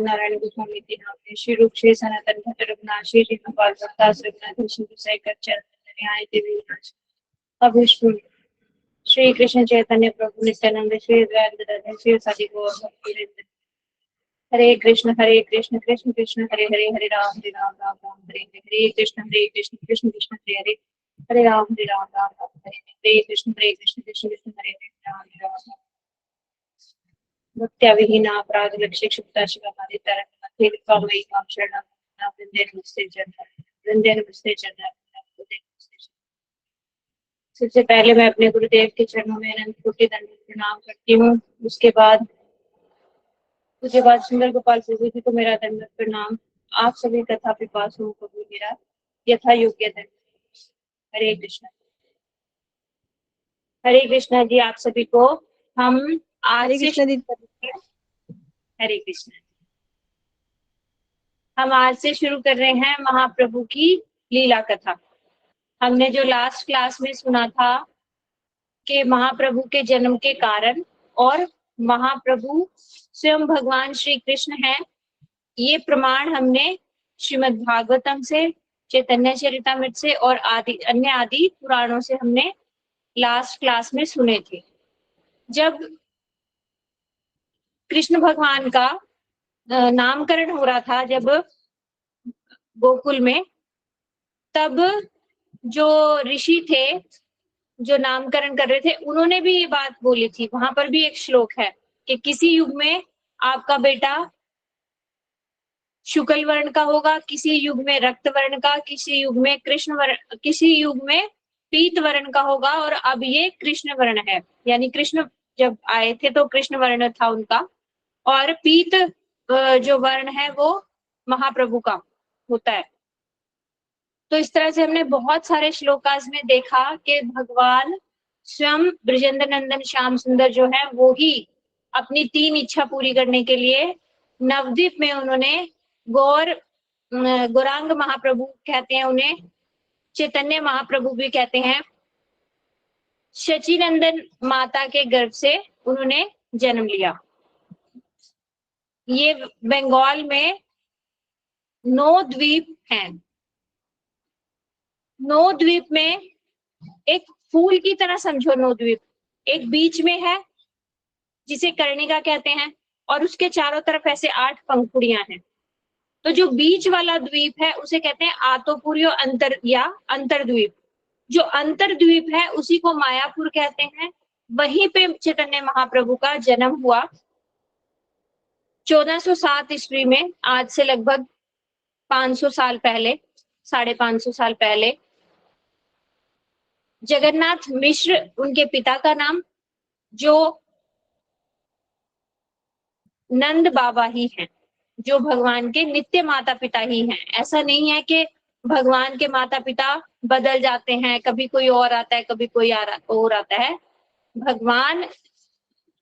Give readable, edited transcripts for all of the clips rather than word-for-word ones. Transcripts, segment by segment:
नारायण गोस्वामी के नाम में श्री रूप श्री सनातन भट्ट रघुनाथ श्री गोपाल दास रघुनाथ श्री विषय देवी अभिष्णु श्री कृष्ण चैतन्य प्रभु नित्यानंद श्री दयानंद श्री सदी गौर हरे कृष्ण कृष्ण कृष्ण हरे हरे हरे राम राम राम हरे हरे कृष्ण कृष्ण कृष्ण हरे हरे हरे राम राम राम हरे हरे कृष्ण कृष्ण कृष्ण हरे हरे राम राम भक्त्याविहीना अपराध लक्ष्य क्षुब्धा शिवामादि तरंग कामयी काम शरणं वृंदे नमस्ते चरण सबसे पहले मैं अपने गुरुदेव के चरणों में अनंत कोटि दंड प्रणाम करती हूँ। उसके बाद सुंदर गोपाल प्रभु जी को मेरा दंड प्रणाम। आप सभी कथा पिपासुओं को भी मेरा यथा योग्य दंड। हरे कृष्णा जी, आप सभी को हम आज से हरे कृष्ण हम आज से शुरू कर रहे हैं महाप्रभु की लीला कथा। हमने जो लास्ट क्लास में सुना था कि महाप्रभु के जन्म के कारण और महाप्रभु स्वयं भगवान श्री कृष्ण हैं, ये प्रमाण हमने श्रीमद् भागवतम से, चैतन्य चरितामृत से और अन्य आदि पुराणों से हमने लास्ट क्लास में सुने थे। जब कृष्ण भगवान का नामकरण हो रहा था, जब गोकुल में, तब जो ऋषि थे जो नामकरण कर रहे थे, उन्होंने भी ये बात बोली थी। वहां पर भी एक श्लोक है कि किसी युग में आपका बेटा शुक्ल वर्ण का होगा, किसी युग में रक्त वर्ण का, किसी युग में कृष्ण वर्ण, किसी युग में पीत वर्ण का होगा, और अब ये कृष्ण वर्ण है। यानी कृष्ण जब आए थे तो कृष्ण वर्ण था उनका, और पीत जो वर्ण है वो महाप्रभु का होता है। तो इस तरह से हमने बहुत सारे श्लोकास में देखा कि भगवान स्वयं ब्रजेंद्र नंदन श्याम सुंदर जो है वो ही अपनी 3 इच्छा पूरी करने के लिए नवद्वीप में उन्होंने गौरांग महाप्रभु कहते हैं उन्हें, चैतन्य महाप्रभु भी कहते हैं, शचीनंदन माता के गर्भ से उन्होंने जन्म लिया। ये बंगाल में 9 द्वीप हैं। 9 द्वीप में एक फूल की तरह समझो 9 द्वीप। एक बीच में है जिसे कर्णिका कहते हैं, और उसके चारों तरफ ऐसे 8 पंखुड़ियां हैं। तो जो बीच वाला द्वीप है उसे कहते हैं आतोपुरी अंतर या अंतरद्वीप। जो अंतरद्वीप है उसी को मायापुर कहते हैं। वहीं पे चैतन्य महाप्रभु का जन्म हुआ 1407 ईस्वी में, आज से लगभग 500 साल पहले, 550 साल पहले। जगन्नाथ मिश्र उनके पिता का नाम, जो नंद बाबा ही हैं, जो भगवान के नित्य माता पिता ही हैं। ऐसा नहीं है कि भगवान के माता पिता बदल जाते हैं, कभी कोई और आता है, कभी कोई और आता है। भगवान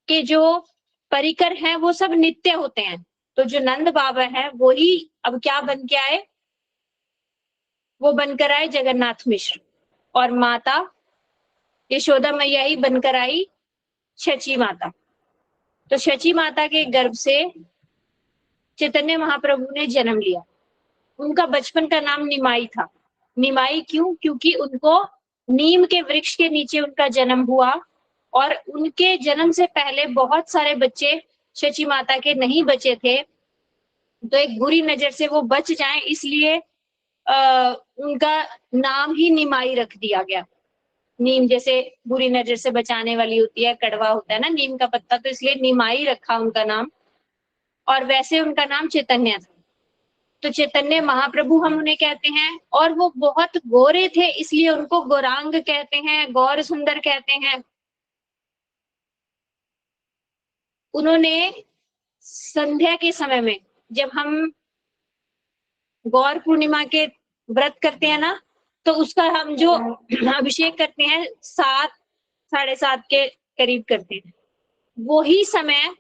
के जो परिकर हैं वो सब नित्य होते हैं। तो जो नंद बाबा है वो ही अब क्या बन के आए, वो बनकर आए जगन्नाथ मिश्र, और माता यशोदा मैया ही बनकर आई शची माता। तो शची माता के गर्भ से चैतन्य महाप्रभु ने जन्म लिया। उनका बचपन का नाम निमाई था। निमाई क्यों? क्योंकि उनको नीम के वृक्ष के नीचे उनका जन्म हुआ, और उनके जन्म से पहले बहुत सारे बच्चे शची माता के नहीं बचे थे। तो एक बुरी नजर से वो बच जाएं, इसलिए उनका नाम ही निमाई रख दिया गया। नीम जैसे बुरी नजर से बचाने वाली होती है, कड़वा होता है ना नीम का पत्ता, तो इसलिए निमाई रखा उनका नाम। और वैसे उनका नाम चैतन्य था। तो चैतन्य महाप्रभु हम उन्हें कहते हैं, और वो बहुत गोरे थे इसलिए उनको गौरांग कहते हैं, गौर सुंदर कहते हैं। उन्होंने संध्या के समय में, जब हम गौर पूर्णिमा के व्रत करते हैं ना, तो उसका हम जो अभिषेक करते हैं 7, 7:30 के करीब करते हैं। वही समय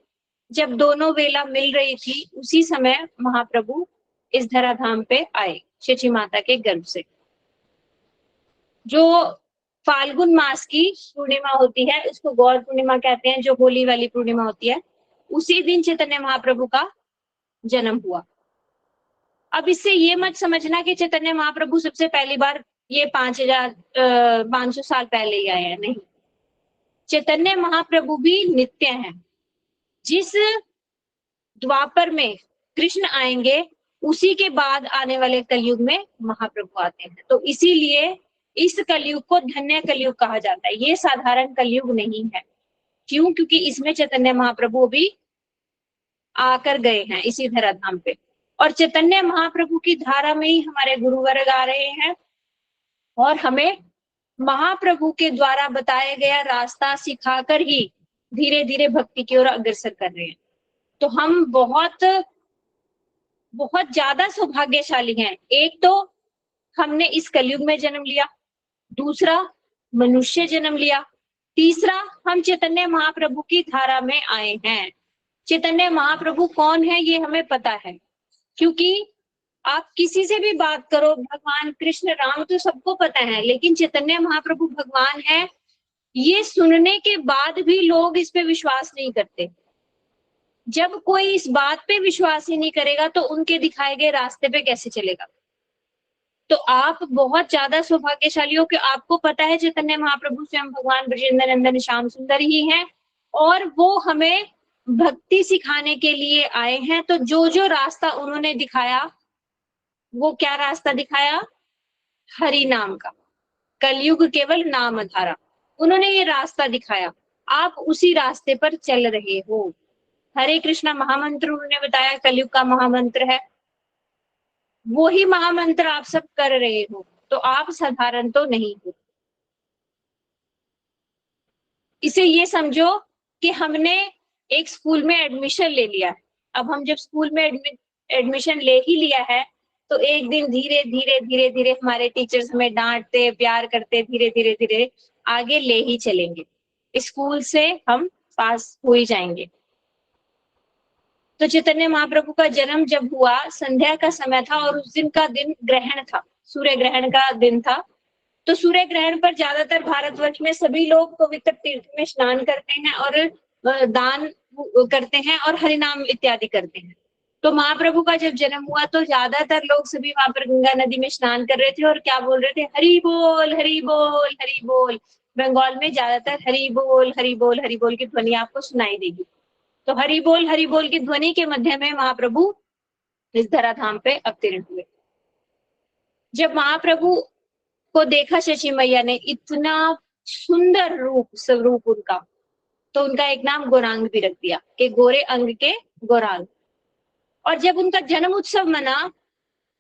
जब दोनों वेला मिल रही थी, उसी समय महाप्रभु इस धराधाम पे आए शची माता के गर्भ से। जो फाल्गुन मास की पूर्णिमा होती है, उसको गौर पूर्णिमा कहते हैं, जो होली वाली पूर्णिमा होती है, उसी दिन चैतन्य महाप्रभु का जन्म हुआ। अब इससे ये मत समझना कि चैतन्य महाप्रभु सबसे पहली बार ये 500 साल पहले ही आए हैं, नहीं। चैतन्य महाप्रभु भी नित्य हैं। जिस द्वापर में कृष्ण आएंगे, उसी के बाद आने वाले कलयुग में महाप्रभु आते हैं। तो इसीलिए इस कलयुग को धन्य कलयुग कहा जाता है, ये साधारण कलयुग नहीं है। क्यों? क्योंकि इसमें चैतन्य महाप्रभु भी आकर गए हैं इसी धराधाम पे, और चैतन्य महाप्रभु की धारा में ही हमारे गुरुवर्ग आ रहे हैं और हमें महाप्रभु के द्वारा बताया गया रास्ता सिखाकर ही धीरे धीरे भक्ति की ओर अग्रसर कर रहे हैं। तो हम बहुत बहुत ज्यादा सौभाग्यशाली हैं। एक तो हमने इस कलयुग में जन्म लिया, दूसरा मनुष्य जन्म लिया, तीसरा हम चैतन्य महाप्रभु की धारा में आए हैं। चैतन्य महाप्रभु कौन है ये हमें पता है, क्योंकि आप किसी से भी बात करो, भगवान कृष्ण राम तो सबको पता है, लेकिन चैतन्य महाप्रभु भगवान है ये सुनने के बाद भी लोग इस पे विश्वास नहीं करते। जब कोई इस बात पे विश्वास ही नहीं करेगा तो उनके दिखाए गए रास्ते पे कैसे चलेगा? तो आप बहुत ज्यादा सौभाग्यशाली हो कि आपको पता है चैतन्य महाप्रभु स्वयं भगवान ब्रजेंद्र नंदन श्याम सुंदर ही हैं और वो हमें भक्ति सिखाने के लिए आए हैं। तो जो जो रास्ता उन्होंने दिखाया, वो क्या रास्ता दिखाया? हरि नाम का, कलयुग केवल नाम धारा, उन्होंने ये रास्ता दिखाया। आप उसी रास्ते पर चल रहे हो। हरे कृष्णा महामंत्र उन्होंने बताया कलयुग का महामंत्र है, वो ही महामंत्र आप सब कर रहे हो, तो आप साधारण तो नहीं हो। इसे ये समझो कि हमने एक स्कूल में एडमिशन ले लिया है। अब हम जब स्कूल में एडमिशन ले ही लिया है, तो एक दिन धीरे धीरे धीरे धीरे हमारे टीचर्स हमें डांटते, प्यार करते, धीरे धीरे धीरे आगे ले ही चलेंगे। स्कूल से हम पास हो ही जाएंगे। तो चैतन्य महाप्रभु का जन्म जब हुआ, संध्या का समय था और उस दिन का दिन ग्रहण था, सूर्य ग्रहण का दिन था। तो सूर्य ग्रहण पर ज्यादातर भारतवर्ष में सभी लोग पवित्र तीर्थ में स्नान करते हैं और दान करते हैं और हरिनाम इत्यादि करते हैं। तो महाप्रभु का जब जन्म हुआ तो ज्यादातर लोग सभी वहां पर गंगा नदी में स्नान कर रहे थे और क्या बोल रहे थे? हरि बोल हरि बोल हरि बोल। बंगाल में ज्यादातर हरि बोल हरि बोल हरि बोल की ध्वनि आपको सुनाई देगी। तो हरि बोल की ध्वनि के मध्य में महाप्रभु इस धराधाम पे अवतीर्ण हुए। जब महाप्रभु को देखा शची मैया ने, इतना सुंदर रूप स्वरूप उनका, तो उनका एक नाम गौरांग भी रख दिया कि गोरे अंग के गौरांग। और जब उनका जन्म उत्सव मना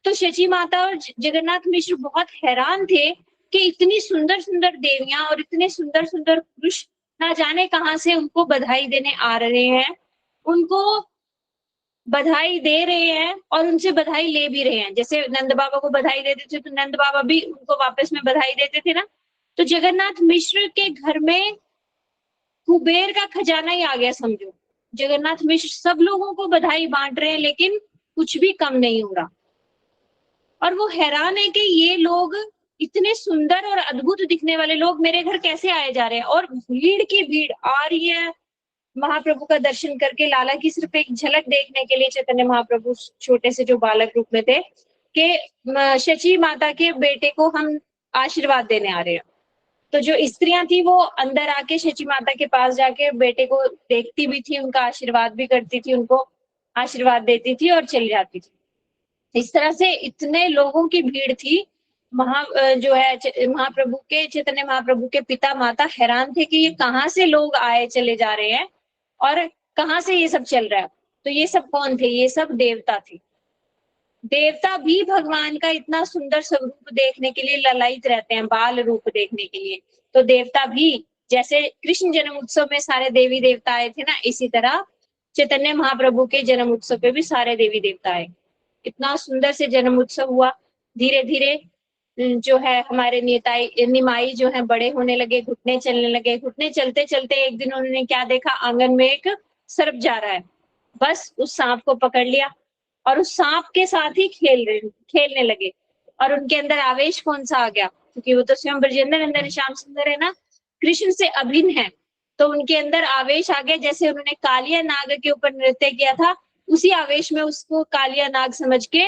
तो शची माता और जगन्नाथ मिश्र बहुत हैरान थे कि इतनी सुंदर सुंदर देवियां और इतने सुंदर सुंदर पुरुष ना जाने कहां से उनको बधाई देने आ रहे हैं, उनको बधाई दे रहे हैं और उनसे बधाई ले भी रहे हैं। जैसे नंद बाबा को बधाई देते थे तो नंद बाबा भी उनको वापस में बधाई देते थे ना। तो जगन्नाथ मिश्र के घर में कुबेर का खजाना ही आ गया समझो। जगन्नाथ मिश्र सब लोगों को बधाई बांट रहे हैं लेकिन कुछ भी कम नहीं हो रहा। और वो हैरान है कि ये लोग इतने सुंदर और अद्भुत दिखने वाले लोग मेरे घर कैसे आए जा रहे हैं। और भीड़ की भीड़ आ रही है महाप्रभु का दर्शन करके। लाला की सिर्फ एक झलक देखने के लिए चैतन्य महाप्रभु छोटे से जो बालक रूप में थे कि शची माता के बेटे को हम आशीर्वाद देने आ रहे हैं। तो जो स्त्रियां थी वो अंदर आके शची माता के पास जाके बेटे को देखती भी थी, उनका आशीर्वाद भी करती थी, उनको आशीर्वाद देती थी और चली जाती थी। इस तरह से इतने लोगों की भीड़ थी। जो है महाप्रभु के, चैतन्य महाप्रभु के पिता माता हैरान थे कि ये कहाँ से लोग आए चले जा रहे हैं और कहाँ से ये सब चल रहा है। तो ये सब कौन थे? ये सब देवता थे। देवता भी भगवान का इतना सुंदर स्वरूप देखने के लिए ललायित रहते हैं, बाल रूप देखने के लिए। तो देवता भी, जैसे कृष्ण जन्म उत्सव में सारे देवी देवता आए थे ना, इसी तरह चैतन्य महाप्रभु के जन्म उत्सव पे भी सारे देवी देवता आए। इतना सुंदर से जन्म उत्सव हुआ। धीरे धीरे जो है हमारे निमाई जो है बड़े होने लगे, घुटने चलने लगे। घुटने चलते चलते एक दिन उन्होंने क्या देखा? आंगन में एक सर्प जा रहा है। बस उस सांप को पकड़ लिया और उस सांप के साथ ही खेलने लगे। और उनके अंदर आवेश कौन सा आ गया? क्योंकि वो तो स्वयं ब्रजेंद्र नंदन श्याम सुंदर है ना, कृष्ण से अभिन्न है, तो उनके अंदर आवेश आ गया। जैसे उन्होंने कालिया नाग के ऊपर नृत्य किया था, उसी आवेश में उसको कालिया नाग समझ के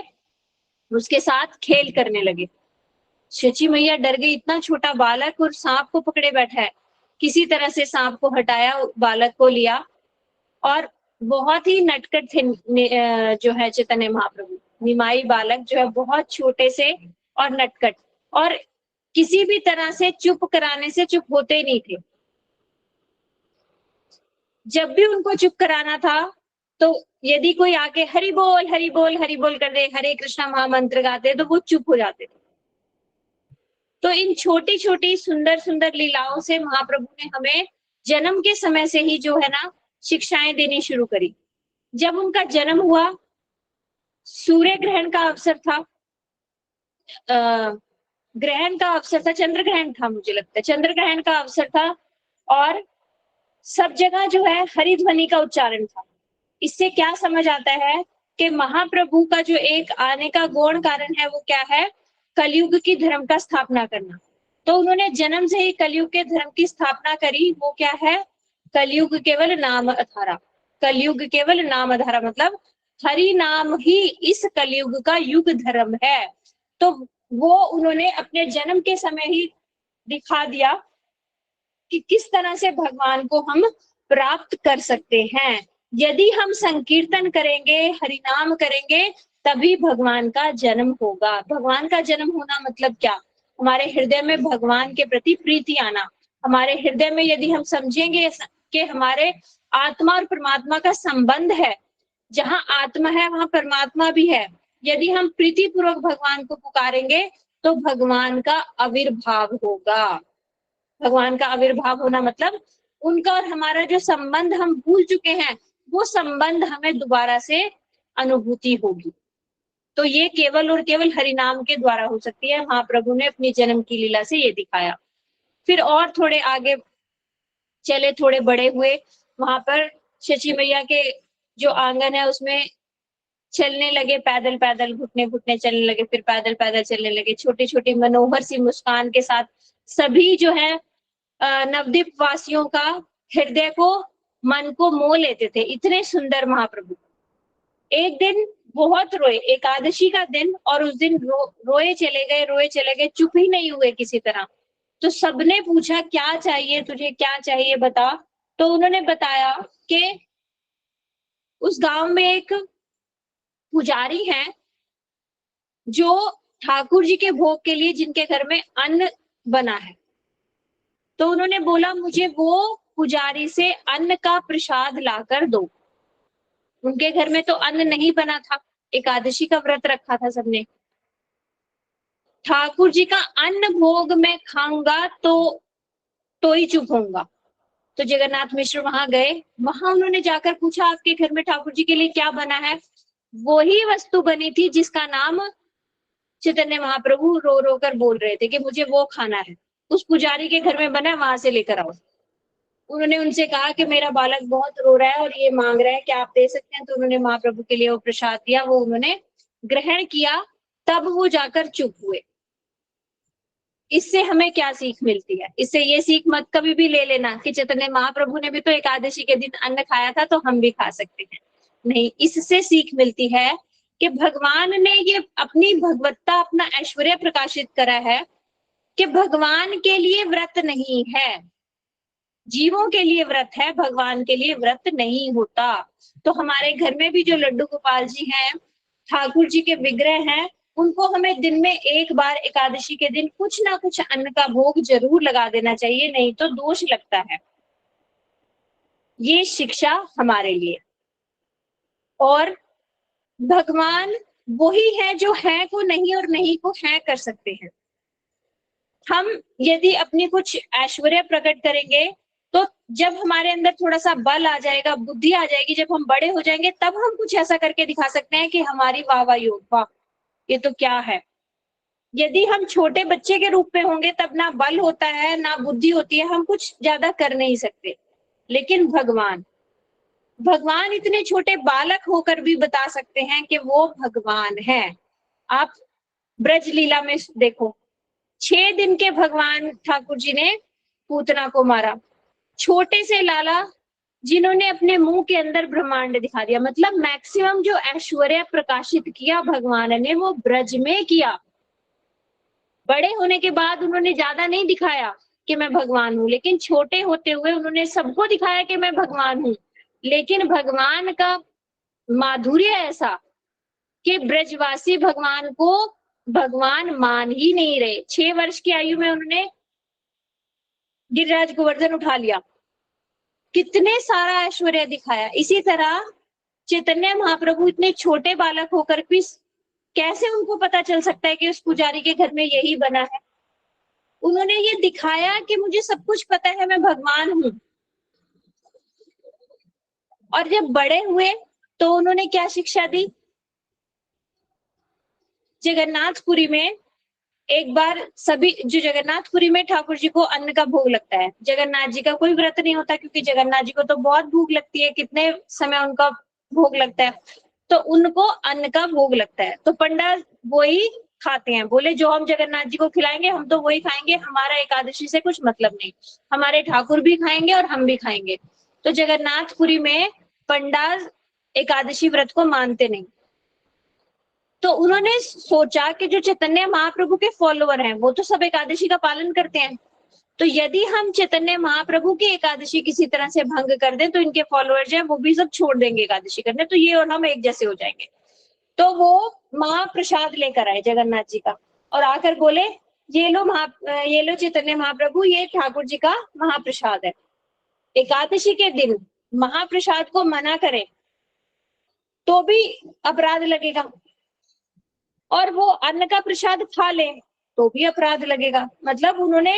उसके साथ खेल करने लगे। शची मैया डर गई, इतना छोटा बालक और सांप को पकड़े बैठा है। किसी तरह से सांप को हटाया, बालक को लिया, और बहुत ही नटखट थे जो है चैतन्य महाप्रभु। निमाई बालक जो है बहुत छोटे से और नटखट, और किसी भी तरह से चुप कराने से चुप होते ही नहीं थे। जब भी उनको चुप कराना था, तो यदि कोई आके हरि बोल हरि बोल हरि बोल कर दे, हरे कृष्णा महामंत्र गाते, तो वो चुप हो जाते थे। तो इन छोटी छोटी सुंदर सुंदर लीलाओं से महाप्रभु ने हमें जन्म के समय से ही जो है ना शिक्षाएं देनी शुरू करी। जब उनका जन्म हुआ, सूर्य ग्रहण का अवसर था, ग्रहण का अवसर था, चंद्र ग्रहण था, मुझे लगता है चंद्र ग्रहण का अवसर था, और सब जगह जो है हरि ध्वनि का उच्चारण था। इससे क्या समझ आता है कि महाप्रभु का जो एक आने का गौण कारण है, वो क्या है? कलयुग की धर्म का स्थापना करना। तो उन्होंने जन्म से ही कलयुग के धर्म की स्थापना करी। वो क्या है? कलयुग केवल नाम अधारा। कलयुग केवल नाम अधारा मतलब हरि नाम ही इस कलयुग का युग धर्म है। तो वो उन्होंने अपने जन्म के समय ही दिखा दिया कि किस तरह से भगवान को हम प्राप्त कर सकते हैं। यदि हम संकीर्तन करेंगे, हरिनाम करेंगे, तभी भगवान का जन्म होगा। भगवान का जन्म होना मतलब क्या? हमारे हृदय में भगवान के प्रति प्रीति आना। हमारे हृदय में यदि हम समझेंगे कि हमारे आत्मा और परमात्मा का संबंध है, जहां आत्मा है वहां परमात्मा भी है, यदि हम प्रीति पूर्वक भगवान को पुकारेंगे, तो भगवान का आविर्भाव होगा। भगवान का आविर्भाव होना मतलब उनका और हमारा जो संबंध हम भूल चुके हैं, वो संबंध हमें दोबारा से अनुभूति होगी। तो ये केवल और केवल हरिनाम के द्वारा हो सकती है। महाप्रभु ने अपनी जन्म की लीला से ये दिखाया। फिर और थोड़े आगे चले, थोड़े बड़े हुए, वहां पर शची मैया के जो आंगन है उसमें चलने लगे, पैदल पैदल घुटने घुटने चलने लगे, फिर पैदल पैदल चलने लगे, छोटी छोटी मनोहर सी मुस्कान के साथ। सभी जो है नवद्वीप वासियों का हृदय को, मन को मोह लेते थे, इतने सुंदर महाप्रभु। एक दिन बहुत रोए, एकादशी का दिन, और उस दिन रोए चले गए, चुप ही नहीं हुए किसी तरह। तो सबने पूछा क्या चाहिए तुझे, क्या चाहिए बता। तो उन्होंने बताया कि उस गांव में एक पुजारी है जो ठाकुर जी के भोग के लिए जिनके घर में अन्न बना है। तो उन्होंने बोला मुझे वो पुजारी से अन्न का प्रसाद लाकर दो। उनके घर में तो अन्न नहीं बना था, एकादशी का व्रत रखा था सबने। ठाकुर जी का अन्न भोग मैं खाऊंगा तो ही चुप होऊंगा। तो जगन्नाथ मिश्र वहां गए, वहां उन्होंने जाकर पूछा आपके घर में ठाकुर जी के लिए क्या बना है। वही वस्तु बनी थी जिसका नाम चैतन्य महाप्रभु रो रो कर बोल रहे थे कि मुझे वो खाना है। उस पुजारी के घर में बना है, वहां से लेकर आओ। उन्होंने उनसे कहा कि मेरा बालक बहुत रो रहा है और ये मांग रहा है, क्या आप दे सकते हैं? तो उन्होंने महाप्रभु के लिए वो प्रसाद दिया, वो उन्होंने ग्रहण किया, तब वो जाकर चुप हुए। इससे हमें क्या सीख मिलती है? इससे ये सीख मत कभी भी ले लेना कि चैतन्य महाप्रभु ने भी तो एकादशी के दिन अन्न खाया था, तो हम भी खा सकते हैं। नहीं, इससे सीख मिलती है कि भगवान ने ये अपनी भगवत्ता, अपना ऐश्वर्य प्रकाशित करा है कि भगवान के लिए व्रत नहीं है, जीवों के लिए व्रत है, भगवान के लिए व्रत नहीं होता। तो हमारे घर में भी जो लड्डू गोपाल जी हैं, ठाकुर जी के विग्रह हैं, उनको हमें दिन में एक बार एकादशी के दिन कुछ ना कुछ अन्न का भोग जरूर लगा देना चाहिए, नहीं तो दोष लगता है। ये शिक्षा हमारे लिए। और भगवान वही है जो है को नहीं और नहीं को है कर सकते हैं। हम यदि अपनी कुछ ऐश्वर्य प्रकट करेंगे, तो जब हमारे अंदर थोड़ा सा बल आ जाएगा, बुद्धि आ जाएगी, जब हम बड़े हो जाएंगे, तब हम कुछ ऐसा करके दिखा सकते हैं कि हमारी वाह वाह योग, वाह ये तो क्या है। यदि हम छोटे बच्चे के रूप में होंगे, तब ना बल होता है ना बुद्धि होती है, हम कुछ ज्यादा कर नहीं सकते। लेकिन भगवान भगवान इतने छोटे बालक होकर भी बता सकते हैं कि वो भगवान है। आप ब्रज लीला में देखो, 6 दिन के भगवान ठाकुर जी ने पूतना को मारा। छोटे से लाला जिन्होंने अपने मुंह के अंदर ब्रह्मांड दिखा दिया, मतलब मैक्सिमम जो ऐश्वर्य प्रकाशित किया भगवान ने वो ब्रज में किया। बड़े होने के बाद उन्होंने ज्यादा नहीं दिखाया कि मैं भगवान हूँ, लेकिन छोटे होते हुए उन्होंने सबको दिखाया कि मैं भगवान हूँ। लेकिन भगवान का माधुर्य ऐसा कि ब्रजवासी भगवान को भगवान मान ही नहीं रहे। 6 वर्ष की आयु में उन्होंने गिरिराज गोवर्धन उठा लिया, कितने सारा ऐश्वर्य दिखाया। इसी तरह चैतन्य महाप्रभु इतने छोटे बालक होकर भी कैसे उनको पता चल सकता है कि उस पुजारी के घर में यही बना है? उन्होंने ये दिखाया कि मुझे सब कुछ पता है, मैं भगवान हूँ। और जब बड़े हुए तो उन्होंने क्या शिक्षा दी? जगन्नाथपुरी में एक बार सभी जो जगन्नाथपुरी में ठाकुर जी को अन्न का भोग लगता है। जगन्नाथ जी का कोई व्रत नहीं होता क्योंकि जगन्नाथ जी को तो बहुत भूख लगती है, कितने समय उनका भोग लगता है, तो उनको अन्न का भोग लगता है। तो पंडा वही खाते हैं, बोले जो हम जगन्नाथ जी को खिलाएंगे हम तो वही खाएंगे, हमारा एकादशी से कुछ मतलब नहीं, हमारे ठाकुर भी खाएंगे और हम भी खाएंगे। तो जगन्नाथपुरी में पंडा एकादशी व्रत को मानते नहीं। तो उन्होंने सोचा कि जो चैतन्य महाप्रभु के फॉलोअर हैं वो तो सब एकादशी का पालन करते हैं, तो यदि हम चैतन्य महाप्रभु की एकादशी किसी तरह से भंग कर दें तो इनके फॉलोअर्स हैं वो भी सब छोड़ देंगे एकादशी करने, तो ये और हम एक जैसे हो जाएंगे। तो वो महाप्रसाद लेकर आए जगन्नाथ जी का और आकर बोले ये लो चैतन्य महाप्रभु, ये ठाकुर जी का महाप्रसाद है। एकादशी के दिन महाप्रसाद को मना करें तो भी अपराध लगेगा, और वो अन्न का प्रसाद खा ले तो भी अपराध लगेगा। मतलब उन्होंने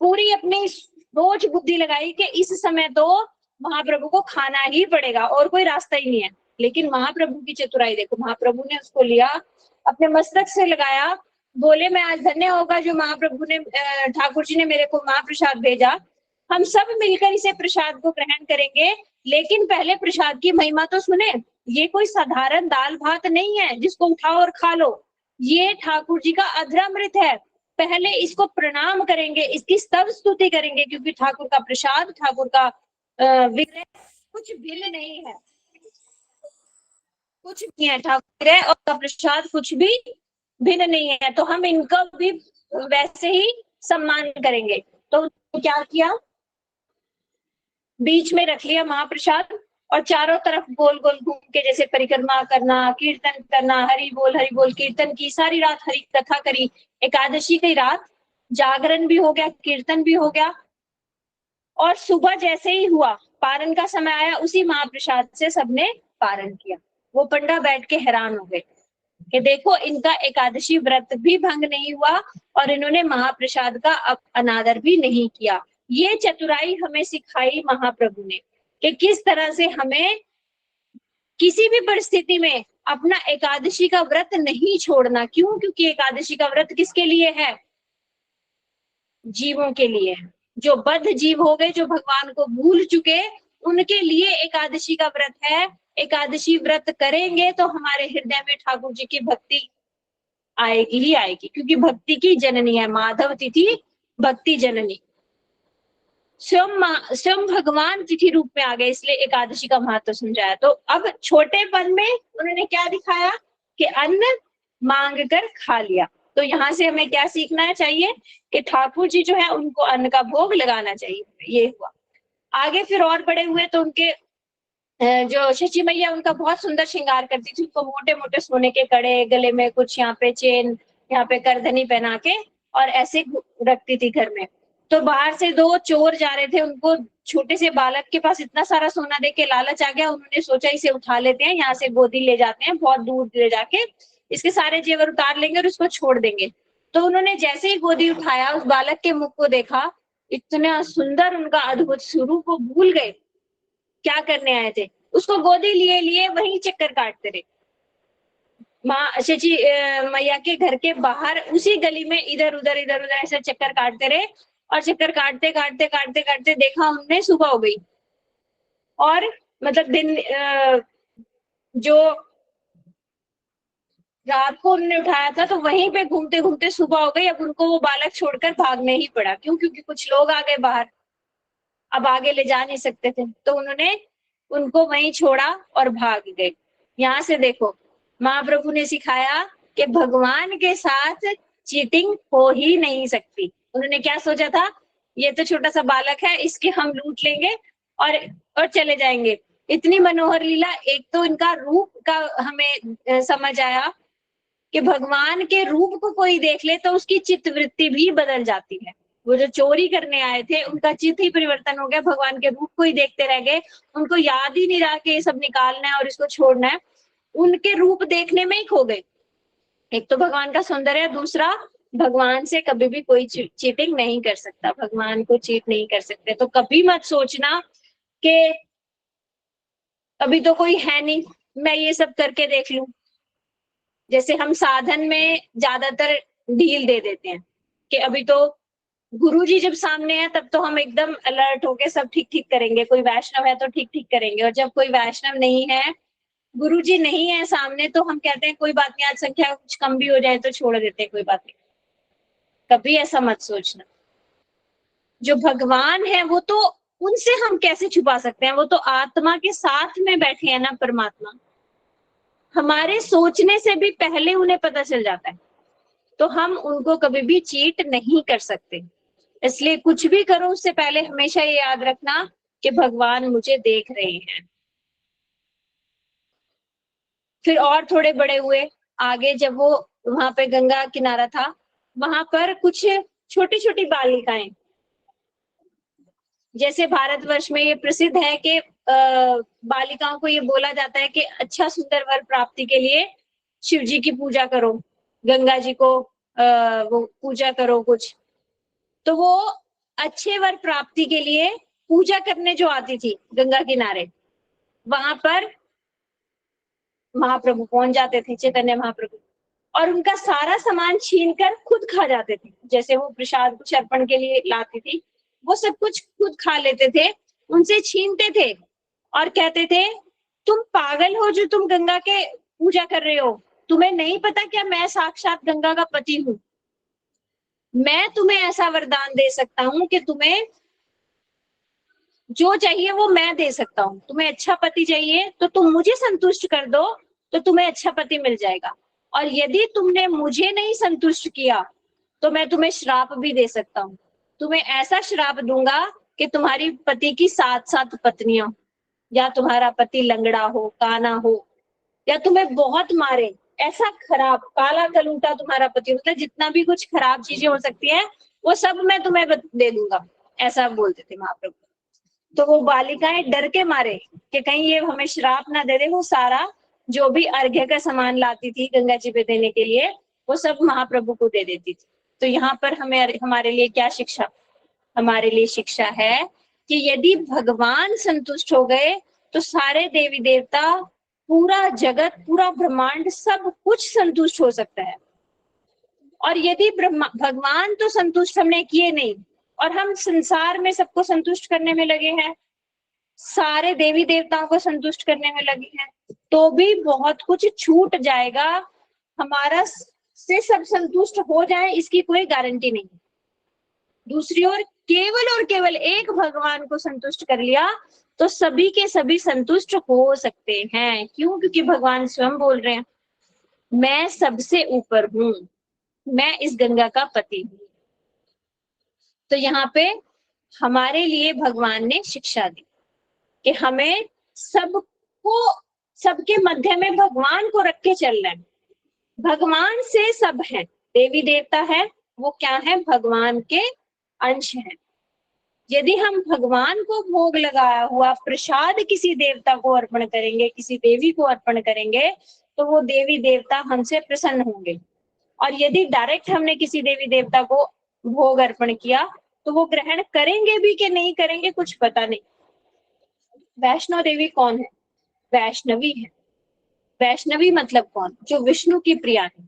पूरी अपनी सोच बुद्धि लगाई कि इस समय तो महाप्रभु को खाना ही पड़ेगा और कोई रास्ता ही नहीं है। लेकिन महाप्रभु की चतुराई देखो, महाप्रभु ने उसको लिया, अपने मस्तक से लगाया, बोले मैं आज धन्य होगा जो महाप्रभु ने ठाकुर जी ने मेरे को महाप्रसाद भेजा, हम सब मिलकर इसे प्रसाद को ग्रहण करेंगे, लेकिन पहले प्रसाद की महिमा तो सुने। ये कोई साधारण दाल भात नहीं है जिसको उठाओ और खा लो, ये ठाकुर जी का अधरामृत है। पहले इसको प्रणाम करेंगे, इसकी स्तव स्तुति करेंगे, क्योंकि ठाकुर का प्रसाद, ठाकुर का विग्रह कुछ भिन्न नहीं है, कुछ भी है, ठाकुर है और प्रसाद कुछ भी भिन्न नहीं है, तो हम इनका भी वैसे ही सम्मान करेंगे। तो क्या किया, बीच में रख लिया महाप्रसाद और चारों तरफ गोल गोल घूम के जैसे परिक्रमा करना, कीर्तन करना, हरि बोल कीर्तन की, सारी रात हरि कथा करी। एकादशी की रात जागरण भी हो गया, कीर्तन भी हो गया, और सुबह जैसे ही हुआ पारण का समय आया, उसी महाप्रसाद से सबने पारण किया। वो पंडा बैठ के हैरान हो गए कि देखो इनका एकादशी व्रत भी भंग नहीं हुआ और इन्होंने महाप्रसाद का अनादर भी नहीं किया। ये चतुराई हमें सिखाई महाप्रभु ने कि किस तरह से हमें किसी भी परिस्थिति में अपना एकादशी का व्रत नहीं छोड़ना। क्यों? क्योंकि एकादशी का व्रत किसके लिए है? जीवों के लिए। जो बद्ध जीव हो गए, जो भगवान को भूल चुके, उनके लिए एकादशी का व्रत है। एकादशी व्रत करेंगे तो हमारे हृदय में ठाकुर जी की भक्ति आएगी ही आएगी, क्योंकि भक्ति की जननी है माधव तिथि, भक्ति जननी। स्वयं भगवान तिथि रूप में आ गए, इसलिए एकादशी का महत्व समझाया। तो अब छोटेपन में उन्होंने क्या दिखाया कि अन्न मांग कर खा लिया। तो यहाँ से हमें क्या सीखना चाहिए कि ठाकुर जी जो है उनको अन्न का भोग लगाना चाहिए। ये हुआ। आगे फिर और बड़े हुए तो उनके जो शची मैया उनका बहुत सुंदर श्रृंगार करती थी, उनको मोटे मोटे सोने के कड़े, गले में कुछ यहाँ पे चेन, यहाँ पे करधनी पहना के और ऐसे रखती थी घर में। तो बाहर से 2 चोर जा रहे थे, उनको छोटे से बालक के पास इतना सारा सोना देख के लालच आ गया, उन्होंने सोचा इसे उठा लेते हैं, यहाँ से गोदी ले जाते हैं, बहुत दूर ले जाके इसके सारे जेवर उतार लेंगे और उसको छोड़ देंगे। तो उन्होंने जैसे ही गोदी उठाया, उस बालक के मुख को देखा, इतना सुंदर उनका अद्भुत स्वरूप, वो भूल गए क्या करने आए थे, उसको गोदी लिए लिए वहीं चक्कर काटते रहे। माँ शची मैया के घर के बाहर उसी गली में इधर उधर ऐसे चक्कर काटते रहे, और चक्कर काटते काटते काटते काटते देखा उनने सुबह हो गई। और मतलब दिन जो रात को उन्होंने उठाया था, तो वहीं पे घूमते घूमते सुबह हो गई। अब उनको वो बालक छोड़कर भागने ही पड़ा। क्यों? क्योंकि कुछ लोग आ गए बाहर, अब आगे ले जा नहीं सकते थे, तो उन्होंने उनको वहीं छोड़ा और भाग गए। यहाँ से देखो, महाप्रभु ने सिखाया कि भगवान के साथ चीटिंग हो ही नहीं सकती। उन्होंने क्या सोचा था, ये तो छोटा सा बालक है, इसके हम लूट लेंगे और चले जाएंगे। इतनी मनोहर लीला। एक तो इनका रूप का हमें समझ आया कि भगवान के रूप को कोई देख ले तो उसकी चित्त वृत्ति भी बदल जाती है। वो जो चोरी करने आए थे, उनका चित्त ही परिवर्तन हो गया, भगवान के रूप को ही देखते रह गए। उनको याद ही नहीं रहा कि ये सब निकालना है और इसको छोड़ना है, उनके रूप देखने में ही खो गए। एक तो भगवान का सौंदर्य, दूसरा भगवान से कभी भी कोई चीटिंग नहीं कर सकता, भगवान को चीट नहीं कर सकते। तो कभी मत सोचना कि अभी तो कोई है नहीं, मैं ये सब करके देख लूं। जैसे हम साधन में ज्यादातर ढील दे देते हैं कि अभी तो गुरुजी जब सामने है तब तो हम एकदम अलर्ट होके सब ठीक ठीक करेंगे, कोई वैष्णव है तो ठीक ठीक करेंगे। और जब कोई वैष्णव नहीं है, गुरुजी नहीं है सामने, तो हम कहते हैं कोई बात नहीं, आज संख्या कुछ कम भी हो जाए तो छोड़ देते हैं, कोई बात नहीं। कभी ऐसा मत सोचना। जो भगवान है वो तो, उनसे हम कैसे छुपा सकते हैं, वो तो आत्मा के साथ में बैठे हैं ना परमात्मा। हमारे सोचने से भी पहले उन्हें पता चल जाता है, तो हम उनको कभी भी चीट नहीं कर सकते। इसलिए कुछ भी करो उससे पहले हमेशा ये याद रखना कि भगवान मुझे देख रहे हैं। फिर और थोड़े बड़े हुए आगे, जब वो वहां पे गंगा किनारा था, वहां पर कुछ छोटी छोटी बालिकाएं, जैसे भारतवर्ष में ये प्रसिद्ध है कि बालिकाओं को ये बोला जाता है कि अच्छा सुंदर वर प्राप्ति के लिए शिव जी की पूजा करो, गंगा जी को वो पूजा करो कुछ। तो वो अच्छे वर प्राप्ति के लिए पूजा करने जो आती थी गंगा किनारे, वहां पर महाप्रभु पहुंच जाते थे, चैतन्य महाप्रभु, और उनका सारा सामान छीन कर खुद खा जाते थे। जैसे वो प्रसाद कुछ अर्पण के लिए लाती थी, वो सब कुछ खुद खा लेते थे, उनसे छीनते थे और कहते थे तुम पागल हो जो तुम गंगा के पूजा कर रहे हो, तुम्हें नहीं पता क्या मैं साक्षात गंगा का पति हूँ। मैं तुम्हें ऐसा वरदान दे सकता हूँ कि तुम्हें जो चाहिए वो मैं दे सकता हूँ। तुम्हें अच्छा पति चाहिए तो तुम मुझे संतुष्ट कर दो, तो तुम्हें अच्छा पति मिल जाएगा। और यदि तुमने मुझे नहीं संतुष्ट किया तो मैं तुम्हें श्राप भी दे सकता हूँ। तुम्हें ऐसा श्राप दूंगा कि तुम्हारी पति की 7-7 पत्नियां, या तुम्हारा पति लंगड़ा हो, काना हो, या तुम्हें बहुत मारे, ऐसा खराब काला कलूटा तुम्हारा पति, मतलब जितना भी कुछ खराब चीजें हो सकती है वो सब मैं तुम्हें दे दूंगा, ऐसा बोलते थे महाप्रभु। तो वो बालिकाएं डर के मारे कि कहीं ये हमें श्राप ना दे दे, वो सारा जो भी अर्घ्य का सामान लाती थी गंगा जी पे देने के लिए, वो सब महाप्रभु को दे देती थी। तो यहाँ पर हमें हमारे लिए क्या शिक्षा, हमारे लिए शिक्षा है कि यदि भगवान संतुष्ट हो गए तो सारे देवी देवता, पूरा जगत, पूरा ब्रह्मांड, सब कुछ संतुष्ट हो सकता है। और यदि भगवान तो संतुष्ट हमने किए नहीं और हम संसार में सबको संतुष्ट करने में लगे हैं, सारे देवी देवताओं को संतुष्ट करने में लगे हैं, तो भी बहुत कुछ छूट जाएगा। हमारा से सब संतुष्ट हो जाए इसकी कोई गारंटी नहीं। दूसरी ओर केवल और केवल एक भगवान को संतुष्ट कर लिया तो सभी के सभी संतुष्ट हो सकते हैं। क्यों? क्योंकि भगवान स्वयं बोल रहे हैं, मैं सबसे ऊपर हूं, मैं इस गंगा का पति हूं। तो यहाँ पे हमारे लिए भगवान ने शिक्षा दी कि हमें सबको, सबके मध्य में भगवान को रख के चलना है। भगवान से सब है, देवी देवता है, वो क्या है? भगवान के अंश है। यदि हम भगवान को भोग लगाया हुआ प्रसाद किसी देवता को अर्पण करेंगे, किसी देवी को अर्पण करेंगे, तो वो देवी देवता हमसे प्रसन्न होंगे। और यदि डायरेक्ट हमने किसी देवी देवता को भोग अर्पण किया तो वो ग्रहण करेंगे भी कि नहीं करेंगे कुछ पता नहीं। वैष्णो देवी कौन है? वैष्णवी है। वैष्णवी मतलब कौन? जो विष्णु की प्रिया है।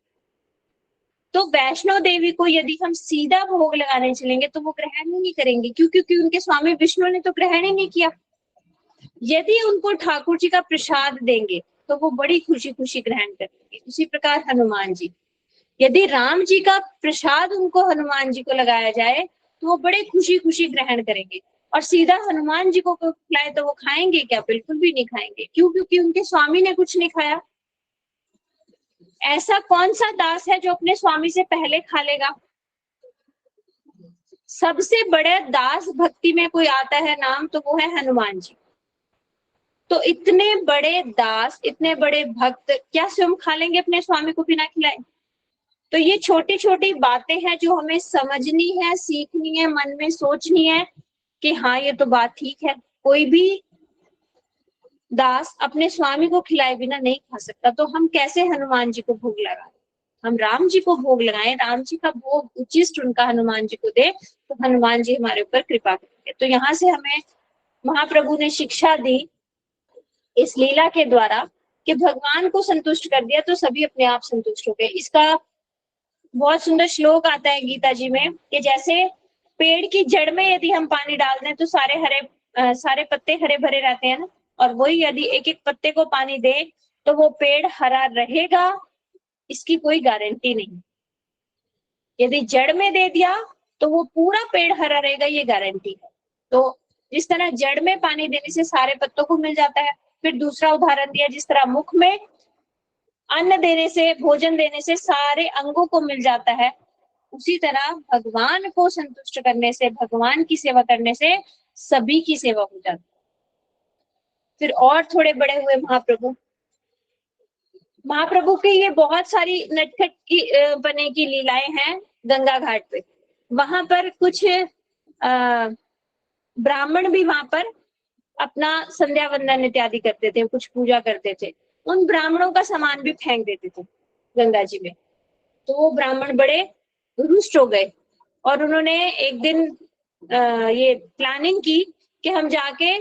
तो वैष्णो देवी को यदि हम सीधा भोग लगाने चलेंगे तो वो ग्रहण ही नहीं करेंगे। क्यों? क्योंकि उनके स्वामी विष्णु ने तो ग्रहण ही नहीं किया। यदि उनको ठाकुर जी का प्रसाद देंगे तो वो बड़ी खुशी खुशी ग्रहण करेंगे। उसी प्रकार हनुमान जी, यदि राम जी का प्रसाद उनको हनुमान जी को लगाया जाए तो वो बड़े खुशी खुशी ग्रहण करेंगे, और सीधा हनुमान जी को खिलाए तो वो खाएंगे क्या? बिल्कुल भी नहीं खाएंगे। क्यों? क्योंकि उनके स्वामी ने कुछ नहीं खाया। ऐसा कौन सा दास है जो अपने स्वामी से पहले खा लेगा? सबसे बड़े दास भक्ति में कोई आता है नाम, तो वो है हनुमान जी। तो इतने बड़े दास, इतने बड़े भक्त क्या स्वयं खा लेंगे अपने स्वामी को बिना खिलाए? तो ये छोटी छोटी बातें हैं जो हमें समझनी है, सीखनी है, मन में सोचनी है कि हाँ ये तो बात ठीक है। कोई भी दास अपने स्वामी को खिलाए बिना नहीं खा सकता, तो हम कैसे हनुमान जी को भोग लगाएं? हम राम जी को भोग लगाएं, राम जी का भोग उचिष्ट उनका हनुमान जी को दे, तो हनुमान जी हमारे ऊपर कृपा करेंगे। तो यहाँ से हमें महाप्रभु ने शिक्षा दी इस लीला के द्वारा कि भगवान को संतुष्ट कर दिया तो सभी अपने आप संतुष्ट हो गए। इसका बहुत सुंदर श्लोक आता है गीता जी में कि जैसे पेड़ की जड़ में यदि हम पानी डाल दें तो सारे पत्ते हरे भरे रहते हैं ना, और वही यदि एक एक पत्ते को पानी दे तो वो पेड़ हरा रहेगा, इसकी कोई गारंटी नहीं। यदि जड़ में दे दिया तो वो पूरा पेड़ हरा रहेगा, ये गारंटी है। तो जिस तरह जड़ में पानी देने से सारे पत्तों को मिल जाता है, फिर दूसरा उदाहरण दिया जिस तरह मुख में अन्न देने से, भोजन देने से सारे अंगों को मिल जाता है, उसी तरह भगवान को संतुष्ट करने से, भगवान की सेवा करने से सभी की सेवा हो जाती है। फिर और थोड़े बड़े हुए महाप्रभु। महाप्रभु की ये बहुत सारी नटखट की बने की लीलाएं हैं गंगा घाट पे। वहां पर कुछ ब्राह्मण भी वहां पर अपना संध्या वंदन इत्यादि करते थे, कुछ पूजा करते थे। उन ब्राह्मणों का सामान भी फेंक देते थे गंगा जी में। तो वो ब्राह्मण बड़े रुष्ट हो गए और उन्होंने एक दिन ये प्लानिंग की कि हम जाके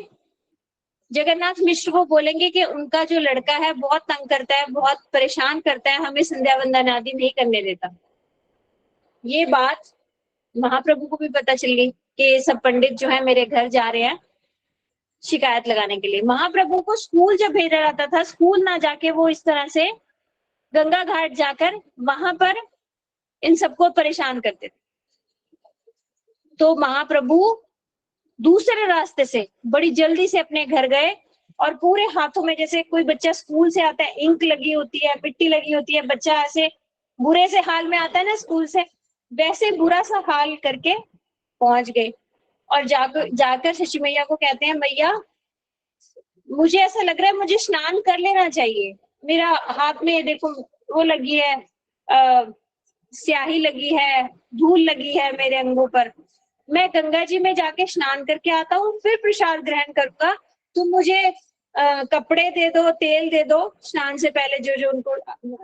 जगन्नाथ मिश्र को बोलेंगे कि उनका जो लड़का है बहुत तंग करता है, बहुत परेशान करता है, हमें संध्या वंदन आदि नहीं करने देता। ये बात महाप्रभु को भी पता चल गई कि सब पंडित जो है मेरे घर जा रहे हैं शिकायत लगाने के लिए। महाप्रभु को स्कूल जब भेजा जाता था, स्कूल ना जाके वो इस तरह से गंगा घाट जाकर वहां पर इन सबको परेशान करते थे। तो महाप्रभु दूसरे रास्ते से बड़ी जल्दी से अपने घर गए और पूरे हाथों में, जैसे कोई बच्चा स्कूल से आता है, इंक लगी होती है, मिट्टी लगी होती है, बच्चा ऐसे बुरे से हाल में आता है ना स्कूल से, वैसे बुरा सा हाल करके पहुंच गए और जाकर शशि मैया को कहते हैं, मैया मुझे ऐसा लग रहा है मुझे स्नान कर लेना चाहिए, मेरा हाथ में देखो वो लगी है, स्याही लगी है, धूल लगी है मेरे अंगों पर, मैं गंगा जी में जाके स्नान करके आता हूँ फिर प्रसाद ग्रहण करूंगा, तुम मुझे कपड़े दे दो, तेल दे दो, स्नान से पहले जो जो उनको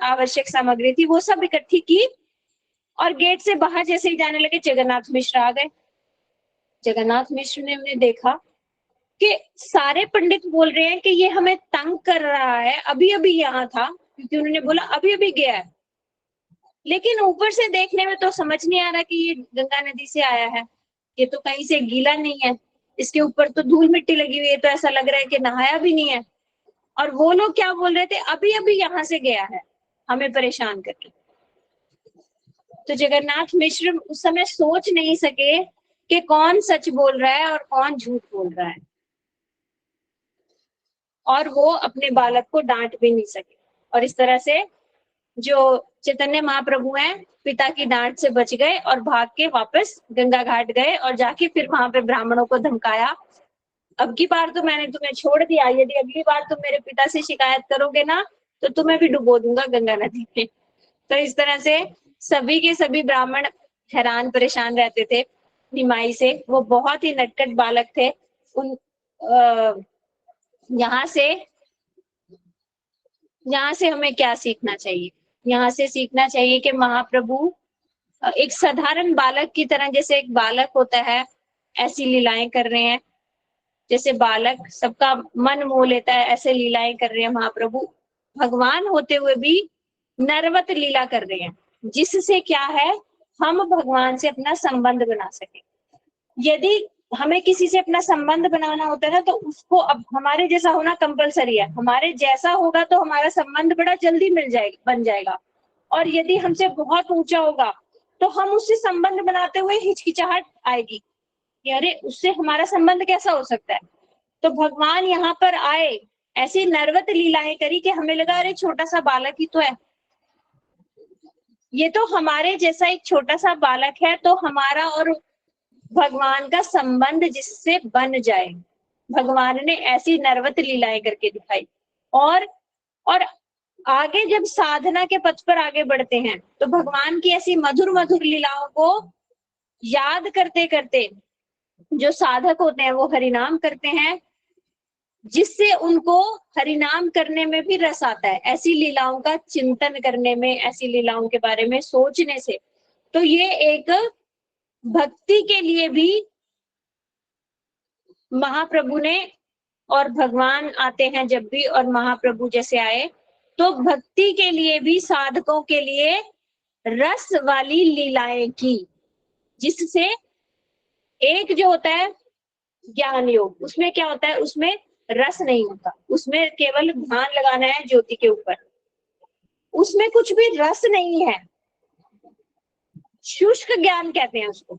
आवश्यक सामग्री थी वो सब इकट्ठी की और गेट से बाहर जैसे ही जाने लगे जगन्नाथ मिश्र आ गए। जगन्नाथ मिश्र ने उन्हें देखा कि सारे पंडित बोल रहे हैं कि ये हमें तंग कर रहा है, अभी अभी यहाँ था, क्योंकि उन्होंने बोला अभी अभी गया है, लेकिन ऊपर से देखने में तो समझ नहीं आ रहा कि ये गंगा नदी से आया है, ये तो कहीं से गीला नहीं है, इसके ऊपर तो धूल मिट्टी लगी हुई है, तो ऐसा लग रहा है कि नहाया भी नहीं है। और वो लोग क्या बोल रहे थे, अभी अभी यहाँ से गया है हमें परेशान करके। तो जगन्नाथ मिश्र उस समय सोच नहीं सके कि कौन सच बोल रहा है और कौन झूठ बोल रहा है, और वो अपने बालक को डांट भी नहीं सके। और इस तरह से जो चैतन्य महाप्रभु हैं पिता की डांट से बच गए और भाग के वापस गंगा घाट गए और जाके फिर वहां पे ब्राह्मणों को धमकाया, अब की बार तो मैंने तुम्हें छोड़ दिया, यदि अगली बार तुम मेरे पिता से शिकायत करोगे ना तो तुम्हें भी डुबो दूंगा गंगा नदी में। तो इस तरह से सभी के सभी ब्राह्मण हैरान परेशान रहते थे निमाई से। वो बहुत ही नटखट बालक थे। उन यहाँ से हमें क्या सीखना चाहिए? यहाँ से सीखना चाहिए कि महाप्रभु एक साधारण बालक की तरह, जैसे एक बालक होता है ऐसी लीलाएं कर रहे हैं, जैसे बालक सबका मन मोह लेता है ऐसे लीलाएं कर रहे हैं महाप्रभु। भगवान होते हुए भी नरवत लीला कर रहे हैं, जिससे क्या है हम भगवान से अपना संबंध बना सके। यदि हमें किसी से अपना संबंध बनाना होता है ना, तो उसको अब हमारे जैसा होना कंपलसरी है। हमारे जैसा होगा तो हमारा संबंध बड़ा जल्दी बन जाएगा। और यदि हमसे बहुत ऊंचा होगा तो हम उससे संबंध बनाते हुए हिचकिचाहट आएगी कि अरे उससे हमारा संबंध कैसा हो सकता है। तो भगवान यहाँ पर आए, ऐसी नरवत लीलाएं करी कि हमें लगा अरे छोटा सा बालक ही तो है, ये तो हमारे जैसा एक छोटा सा बालक है, तो हमारा और भगवान का संबंध जिससे बन जाए। भगवान ने ऐसी नरवत लीलाएं करके दिखाई। और आगे जब साधना के पथ पर आगे बढ़ते हैं तो भगवान की ऐसी मधुर मधुर लीलाओं को याद करते करते जो साधक होते हैं वो हरिनाम करते हैं, जिससे उनको हरिनाम करने में भी रस आता है, ऐसी लीलाओं का चिंतन करने में, ऐसी लीलाओं के बारे में सोचने से। तो ये एक भक्ति के लिए भी महाप्रभु ने, और भगवान आते हैं जब भी, और महाप्रभु जैसे आए, तो भक्ति के लिए भी साधकों के लिए रस वाली लीलाएं की, जिससे एक जो होता है ज्ञान योग, उसमें क्या होता है, उसमें रस नहीं होता, उसमें केवल ध्यान लगाना है ज्योति के ऊपर, उसमें कुछ भी रस नहीं है, शुष्क ज्ञान कहते हैं उसको।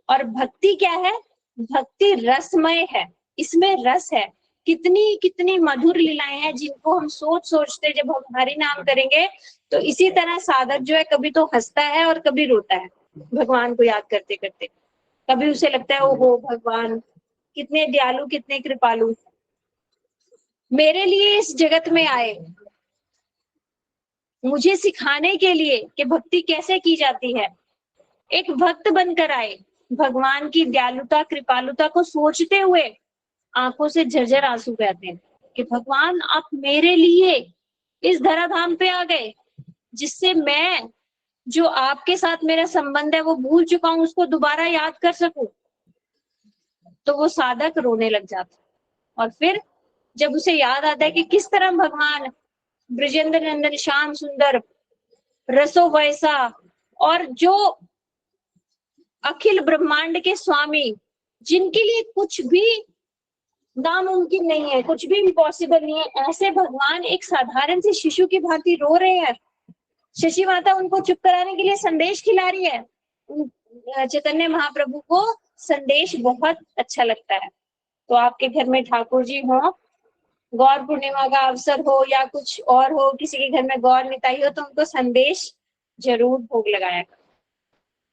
और भक्ति क्या है, भक्ति रसमय है, इसमें रस है। कितनी कितनी मधुर लीलाएं हैं जिनको हम सोच सोचते जब हम हरि नाम करेंगे, तो इसी तरह साधक जो है कभी तो हंसता है और कभी रोता है भगवान को याद करते करते। कभी उसे लगता है ओहो भगवान कितने दयालु, कितने कृपालु, मेरे लिए इस जगत में आए, मुझे सिखाने के लिए कि भक्ति कैसे की जाती है। एक भक्त बनकर आए, भगवान की दयालुता कृपालुता को सोचते हुए आंखों से झरझर आंसू बहते हैं कि भगवान आप मेरे लिए इस धराधाम पे आ गए, जिससे मैं जो आपके साथ मेरा संबंध है वो भूल चुका हूं उसको दोबारा याद कर सकूं। तो वो साधक रोने लग जाता, और फिर जब उसे याद आता है कि किस तरह भगवान ब्रजेंद्र नंदन श्याम सुंदर रसो वैसा, और जो अखिल ब्रह्मांड के स्वामी, जिनके लिए कुछ भी नामुमकिन नहीं है, कुछ भी इम्पॉसिबल नहीं है, ऐसे भगवान एक साधारण से शिशु की भांति रो रहे हैं। शशि माता उनको चुप कराने के लिए संदेश खिला रही है। चैतन्य महाप्रभु को संदेश बहुत अच्छा लगता है। तो आपके घर में ठाकुर जी हो, गौर पूर्णिमा का अवसर हो या कुछ और हो, किसी के घर में गौर निताई हो, तो उनको संदेश जरूर भोग लगाया।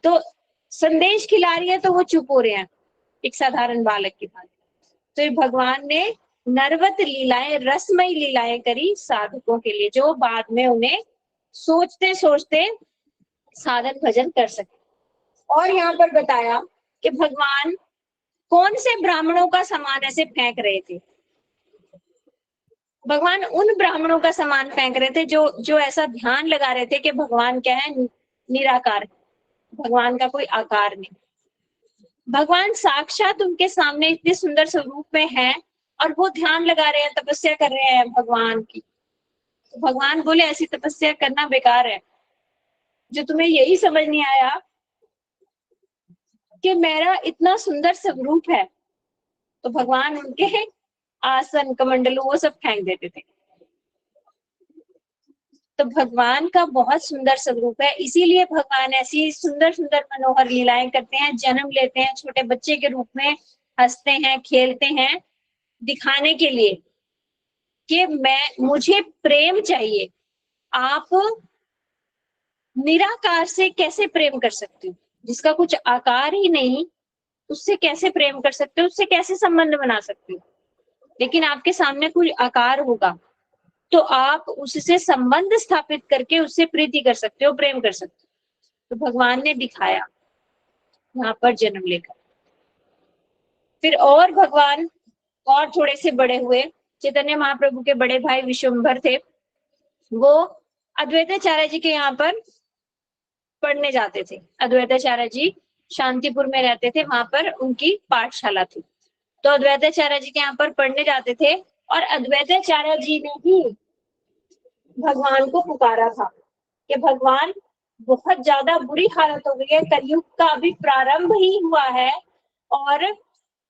तो संदेश खिला रही है तो वो चुप हो रहे हैं एक साधारण बालक की भांति। तो ये भगवान ने नरवत लीलाएं, रसमय लीलाएं करी साधकों के लिए, जो बाद में उन्हें सोचते सोचते साधन भजन कर सके। और यहाँ पर बताया कि भगवान कौन से ब्राह्मणों का सामान ऐसे फेंक रहे थे। भगवान उन ब्राह्मणों का सामान फेंक रहे थे जो ऐसा ध्यान लगा रहे थे कि भगवान क्या है, निराकार, भगवान का कोई आकार नहीं। भगवान साक्षात उनके सामने इतने सुंदर स्वरूप में है और वो ध्यान लगा रहे हैं, तपस्या कर रहे हैं भगवान की। तो भगवान बोले ऐसी तपस्या करना बेकार है, जो तुम्हें यही समझ नहीं आया कि मेरा इतना सुंदर स्वरूप है। तो भगवान उनके आसन कमंडलू वो सब फेंक देते थे। तो भगवान का बहुत सुंदर स्वरूप है, इसीलिए भगवान ऐसी सुंदर सुंदर मनोहर लीलाएं करते हैं, जन्म लेते हैं छोटे बच्चे के रूप में, हंसते हैं खेलते हैं, दिखाने के लिए कि मुझे प्रेम चाहिए। आप निराकार से कैसे प्रेम कर सकते हो, जिसका कुछ आकार ही नहीं, उससे कैसे प्रेम कर सकते हो, उससे कैसे संबंध बना सकते हो। लेकिन आपके सामने कोई आकार होगा तो आप उससे संबंध स्थापित करके उससे प्रीति कर सकते हो, प्रेम कर सकते हो। तो भगवान ने दिखाया यहाँ पर जन्म लेकर। फिर और भगवान और थोड़े से बड़े हुए, चैतन्य महाप्रभु के बड़े भाई विश्वम्भर थे, वो अद्वैताचार्य जी के यहाँ पर पढ़ने जाते थे। अद्वैताचार्य जी शांतिपुर में रहते थे, वहां पर उनकी पाठशाला थी। तो अद्वैताचार्य जी के यहाँ पर पढ़ने जाते थे, और अद्वैताचार्य जी ने ही भगवान को पुकारा था कि भगवान बहुत ज्यादा बुरी हालत हो गई है, कलयुग का अभी प्रारंभ ही हुआ है, और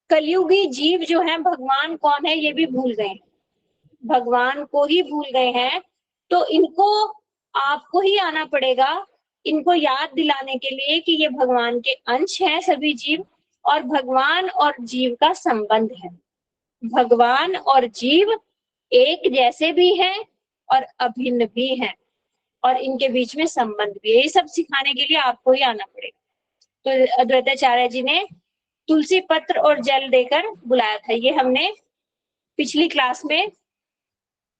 कलयुगी जीव जो है भगवान कौन है ये भी भूल गए हैं, भगवान को ही भूल गए हैं। तो इनको आपको ही आना पड़ेगा इनको याद दिलाने के लिए कि ये भगवान के अंश हैं सभी जीव, और भगवान और जीव का संबंध है। भगवान और जीव एक जैसे भी हैं और अभिन्न भी हैं, और इनके बीच में संबंध भी है। ये सब सिखाने के लिए आपको ही आना पड़ेगा। तो अद्वैताचार्य जी ने तुलसी पत्र और जल देकर बुलाया था। ये हमने पिछली क्लास में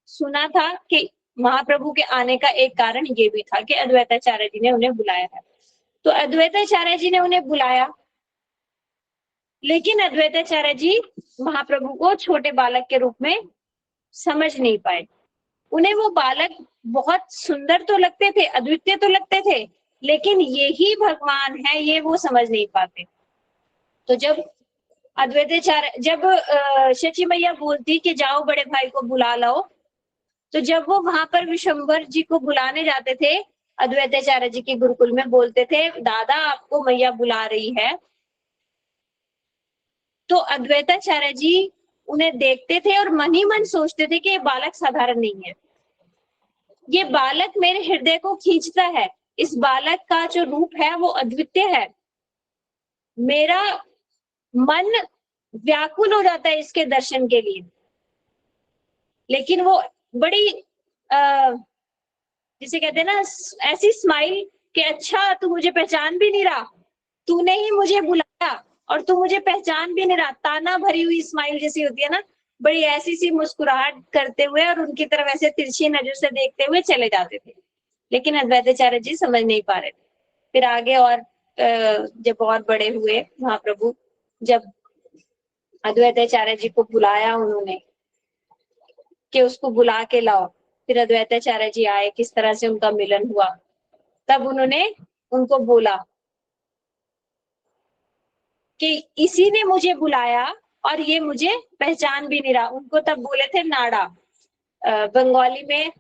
सुना था कि महाप्रभु के आने का एक कारण ये भी था कि अद्वैताचार्य जी ने उन्हें बुलाया है। तो अद्वैताचार्य जी ने उन्हें बुलाया, लेकिन अद्वैताचार्य जी महाप्रभु को छोटे बालक के रूप में समझ नहीं पाए। उन्हें वो बालक बहुत सुंदर तो लगते थे, अद्वितीय तो लगते थे, लेकिन यही भगवान है ये वो समझ नहीं पाते। तो जब शची मैया बोलती कि जाओ बड़े भाई को बुला लाओ, तो जब वो वहां पर विशंबर जी को बुलाने जाते थे, अद्वैताचार्य जी के गुरुकुल में बोलते थे दादा आपको मैया बुला रही है, तो अद्वैताचार्य जी उन्हें देखते थे और मन ही मन सोचते थे कि ये बालक साधारण नहीं है, ये बालक मेरे हृदय को खींचता है, इस बालक का जो रूप है वो अद्वितीय है, मेरा मन व्याकुल हो जाता है इसके दर्शन के लिए। लेकिन वो बड़ी जिसे कहते हैं ना ऐसी स्माइल कि अच्छा तू मुझे पहचान भी नहीं रहा, तूने ही मुझे बुलाया और तू मुझे पहचान भी नहीं रहा, ताना भरी हुई स्माइल जैसी होती है ना, बड़ी ऐसी सी मुस्कुराहट करते हुए और उनकी तरफ ऐसे तिरछी नजर से देखते हुए चले जाते थे। लेकिन अद्वैताचार्य जी समझ नहीं पा रहे थे। फिर आगे और जब और बड़े हुए महाप्रभु, जब अद्वैताचार्य जी को बुलाया उन्होंने कि उसको बुला के लाओ, फिर अद्वैताचार्य जी आए, किस तरह से उनका मिलन हुआ, तब उन्होंने उनको बोला कि इसी ने मुझे बुलाया और ये मुझे पहचान भी नहीं रहा। उनको तब बोले थे नाड़ा। बंगाली में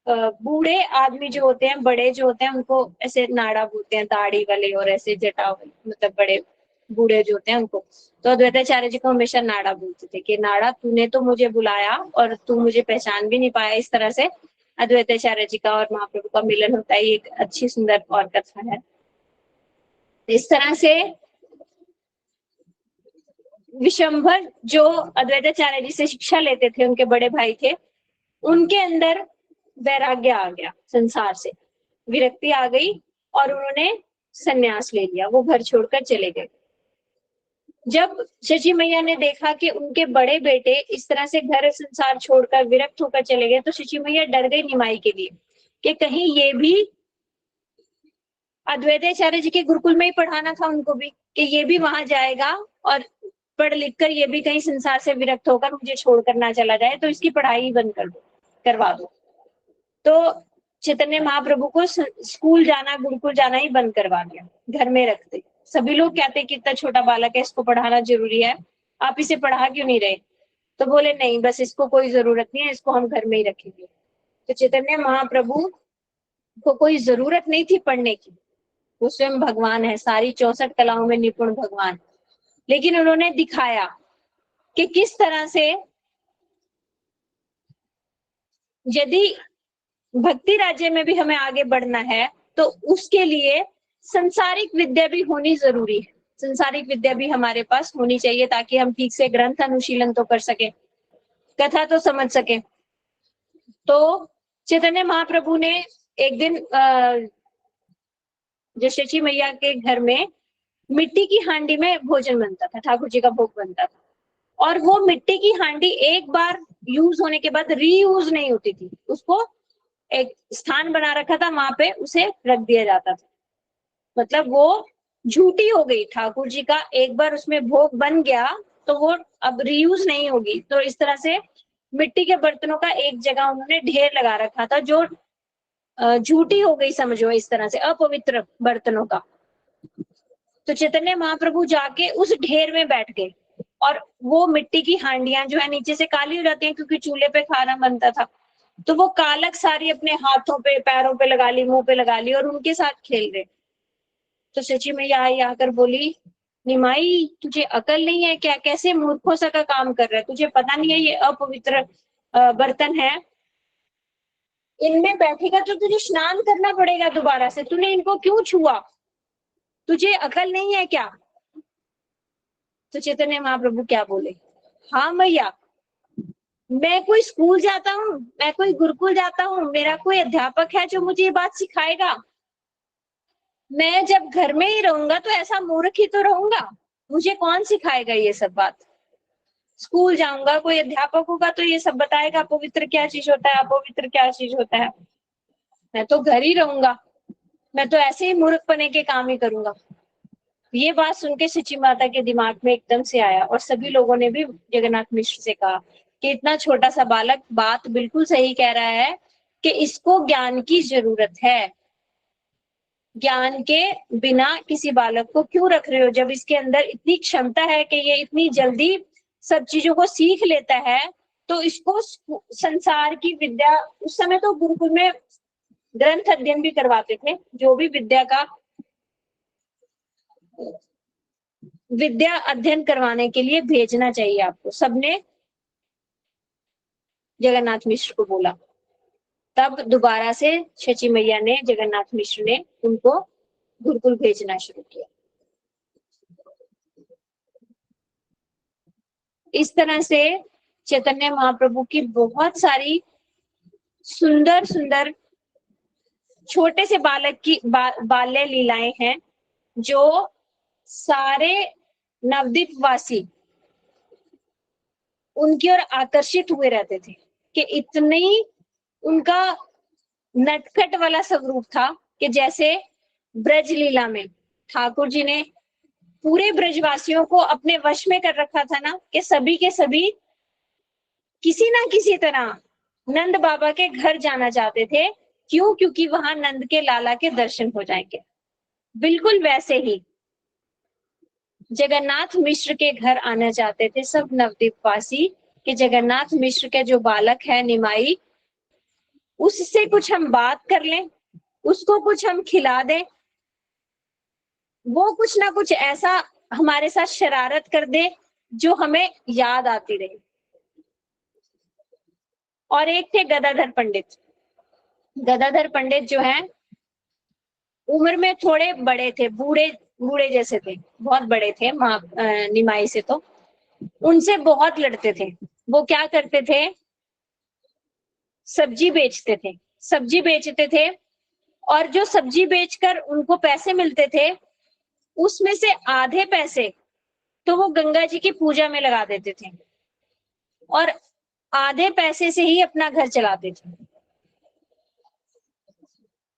बूढ़े आदमी जो होते हैं, बड़े जो होते हैं, उनको ऐसे नाड़ा बोलते हैं, दाढ़ी वाले और ऐसे जटा वाले, मतलब बड़े बूढ़े जो होते हैं उनको। तो अद्वैताचार्य जी को हमेशा नाड़ा बोलते थे कि नाड़ा तूने तो मुझे बुलाया और तू मुझे पहचान भी नहीं पाया। इस तरह से अद्वैताचार्य जी का और महाप्रभु का मिलन होता है। एक अच्छी सुंदर और कथा है। इस तरह से विशंभर जो अद्वैताचार्य जी से शिक्षा लेते थे, उनके बड़े भाई थे, उनके अंदर वैराग्य आ गया, संसार से विरक्ति आ गई और उन्होंने सन्यास ले लिया, वो घर छोड़कर चले गए। जब शची मैया ने देखा कि उनके बड़े बेटे इस तरह से घर संसार छोड़कर विरक्त होकर चले गए, तो शची मैया डर गई निमाई के लिए कि कहीं ये भी अद्वैताचार्य जी के गुरुकुल में ही पढ़ाना था उनको भी, कि ये भी वहां जाएगा और पढ़ लिख कर ये भी कहीं संसार से विरक्त होकर मुझे छोड़कर ना चला जाए, तो इसकी पढ़ाई बंद करवा दो। तो चैतन्य महाप्रभु को स्कूल जाना, गुरुकुल जाना ही बंद करवा दिया, घर में रखते। सभी लोग कहते कि इतना छोटा बालक है, इसको पढ़ाना जरूरी है, आप इसे पढ़ा क्यों नहीं रहे? तो बोले नहीं, बस इसको कोई जरूरत नहीं है, इसको हम घर में ही रखेंगे। तो चैतन्य महाप्रभु को कोई जरूरत नहीं थी पढ़ने की, वो स्वयं भगवान है, सारी 64 कलाओं में निपुण भगवान। लेकिन उन्होंने दिखाया कि किस तरह से यदि भक्ति राज्य में भी हमें आगे बढ़ना है तो उसके लिए संसारिक विद्या भी होनी जरूरी है। संसारिक विद्या भी हमारे पास होनी चाहिए ताकि हम ठीक से ग्रंथ अनुशीलन तो कर सके, कथा तो समझ सके। तो चैतन्य महाप्रभु ने एक दिन जो शची मैया के घर में मिट्टी की हांडी में भोजन बनता था, ठाकुर जी का भोग बनता था, और वो मिट्टी की हांडी एक बार यूज होने के बाद रीयूज नहीं होती थी, उसको एक स्थान बना रखा था, वहां पे उसे रख दिया जाता था। मतलब वो झूठी हो गई, ठाकुर जी का एक बार उसमें भोग बन गया तो वो अब रीयूज नहीं होगी। तो इस तरह से मिट्टी के बर्तनों का एक जगह उन्होंने ढेर लगा रखा था, जो झूठी हो गई, समझो इस तरह से अपवित्र बर्तनों का। तो चैतन्य महाप्रभु जाके उस ढेर में बैठ गए, और वो मिट्टी की हांडियां जो है नीचे से काली हो जाती हैं क्योंकि चूल्हे पे खाना बनता था, तो वो कालक सारी अपने हाथों पे, पैरों पे लगा ली, मुंह पे लगा ली और उनके साथ खेल रहे। तो सची मैया आई, आकर बोली निमाई तुझे अकल नहीं है क्या? कैसे मूर्खों सा का काम कर रहा है? तुझे पता नहीं है ये अपवित्र बर्तन है? इनमें बैठेगा तो तुझे स्नान करना पड़ेगा दोबारा से। तूने इनको क्यों छुआ? तुझे अकल नहीं है क्या? तो चैतन्य महाप्रभु क्या बोले? हाँ मैया, मैं कोई स्कूल जाता हूँ, मैं कोई गुरुकुल जाता हूँ, मेरा कोई अध्यापक है जो मुझे ये बात सिखाएगा? मैं जब घर में ही रहूंगा तो ऐसा मूर्ख ही तो रहूंगा। मुझे कौन सिखाएगा ये सब बात? स्कूल जाऊंगा, कोई अध्यापक होगा तो ये सब बताएगा पवित्र क्या चीज होता है, अपवित्र क्या चीज होता है। मैं तो घर ही रहूंगा, मैं तो ऐसे ही मूर्खपने के काम ही करूंगा। ये बात सुन के सची माता के दिमाग में एकदम से आया, और सभी लोगों ने भी जगन्नाथ मिश्र से कहा कि इतना छोटा सा बालक बात बिल्कुल सही कह रहा है कि इसको ज्ञान की जरूरत है। ज्ञान के बिना किसी बालक को क्यों रख रहे हो? जब इसके अंदर इतनी क्षमता है कि ये इतनी जल्दी सब चीजों को सीख लेता है, तो इसको संसार की विद्या, उस समय तो गुरुकुल में ग्रंथ अध्ययन भी करवाते थे, जो भी विद्या अध्ययन करवाने के लिए भेजना चाहिए आपको, सबने जगन्नाथ मिश्र को बोला। तब दोबारा से शची मैया ने, जगन्नाथ मिश्र ने उनको गुरुकुल भेजना शुरू किया। इस तरह से चैतन्य महाप्रभु की बहुत सारी सुंदर सुंदर छोटे से बालक की बाल्य लीलाएं हैं, जो सारे नवद्वीप वासी उनकी ओर आकर्षित हुए रहते थे कि इतनी उनका नटखट वाला स्वरूप था कि जैसे ब्रज लीला में ठाकुर जी ने पूरे ब्रजवासियों को अपने वश में कर रखा था ना, कि सभी के सभी किसी ना किसी तरह नंद बाबा के घर जाना चाहते थे। क्यों? क्योंकि वहां नंद के लाला के दर्शन हो जाएंगे। बिल्कुल वैसे ही जगन्नाथ मिश्र के घर आना चाहते थे सब नवद्वीप वासी, कि जगन्नाथ मिश्र के जो बालक है निमाई, उससे कुछ हम बात कर लें, उसको कुछ हम खिला दें, वो कुछ ना कुछ ऐसा हमारे साथ शरारत कर दे जो हमें याद आती रहे। और एक थे गदाधर पंडित। गदाधर पंडित जो है उम्र में थोड़े बड़े थे, बूढ़े बूढ़े जैसे थे, बहुत बड़े थे निमाई से, तो उनसे बहुत लड़ते थे। वो क्या करते थे? सब्जी बेचते थे, सब्जी बेचते थे, और जो सब्जी बेचकर उनको पैसे मिलते थे, उसमें से आधे पैसे तो वो गंगा जी की पूजा में लगा देते थे, और आधे पैसे से ही अपना घर चलाते थे।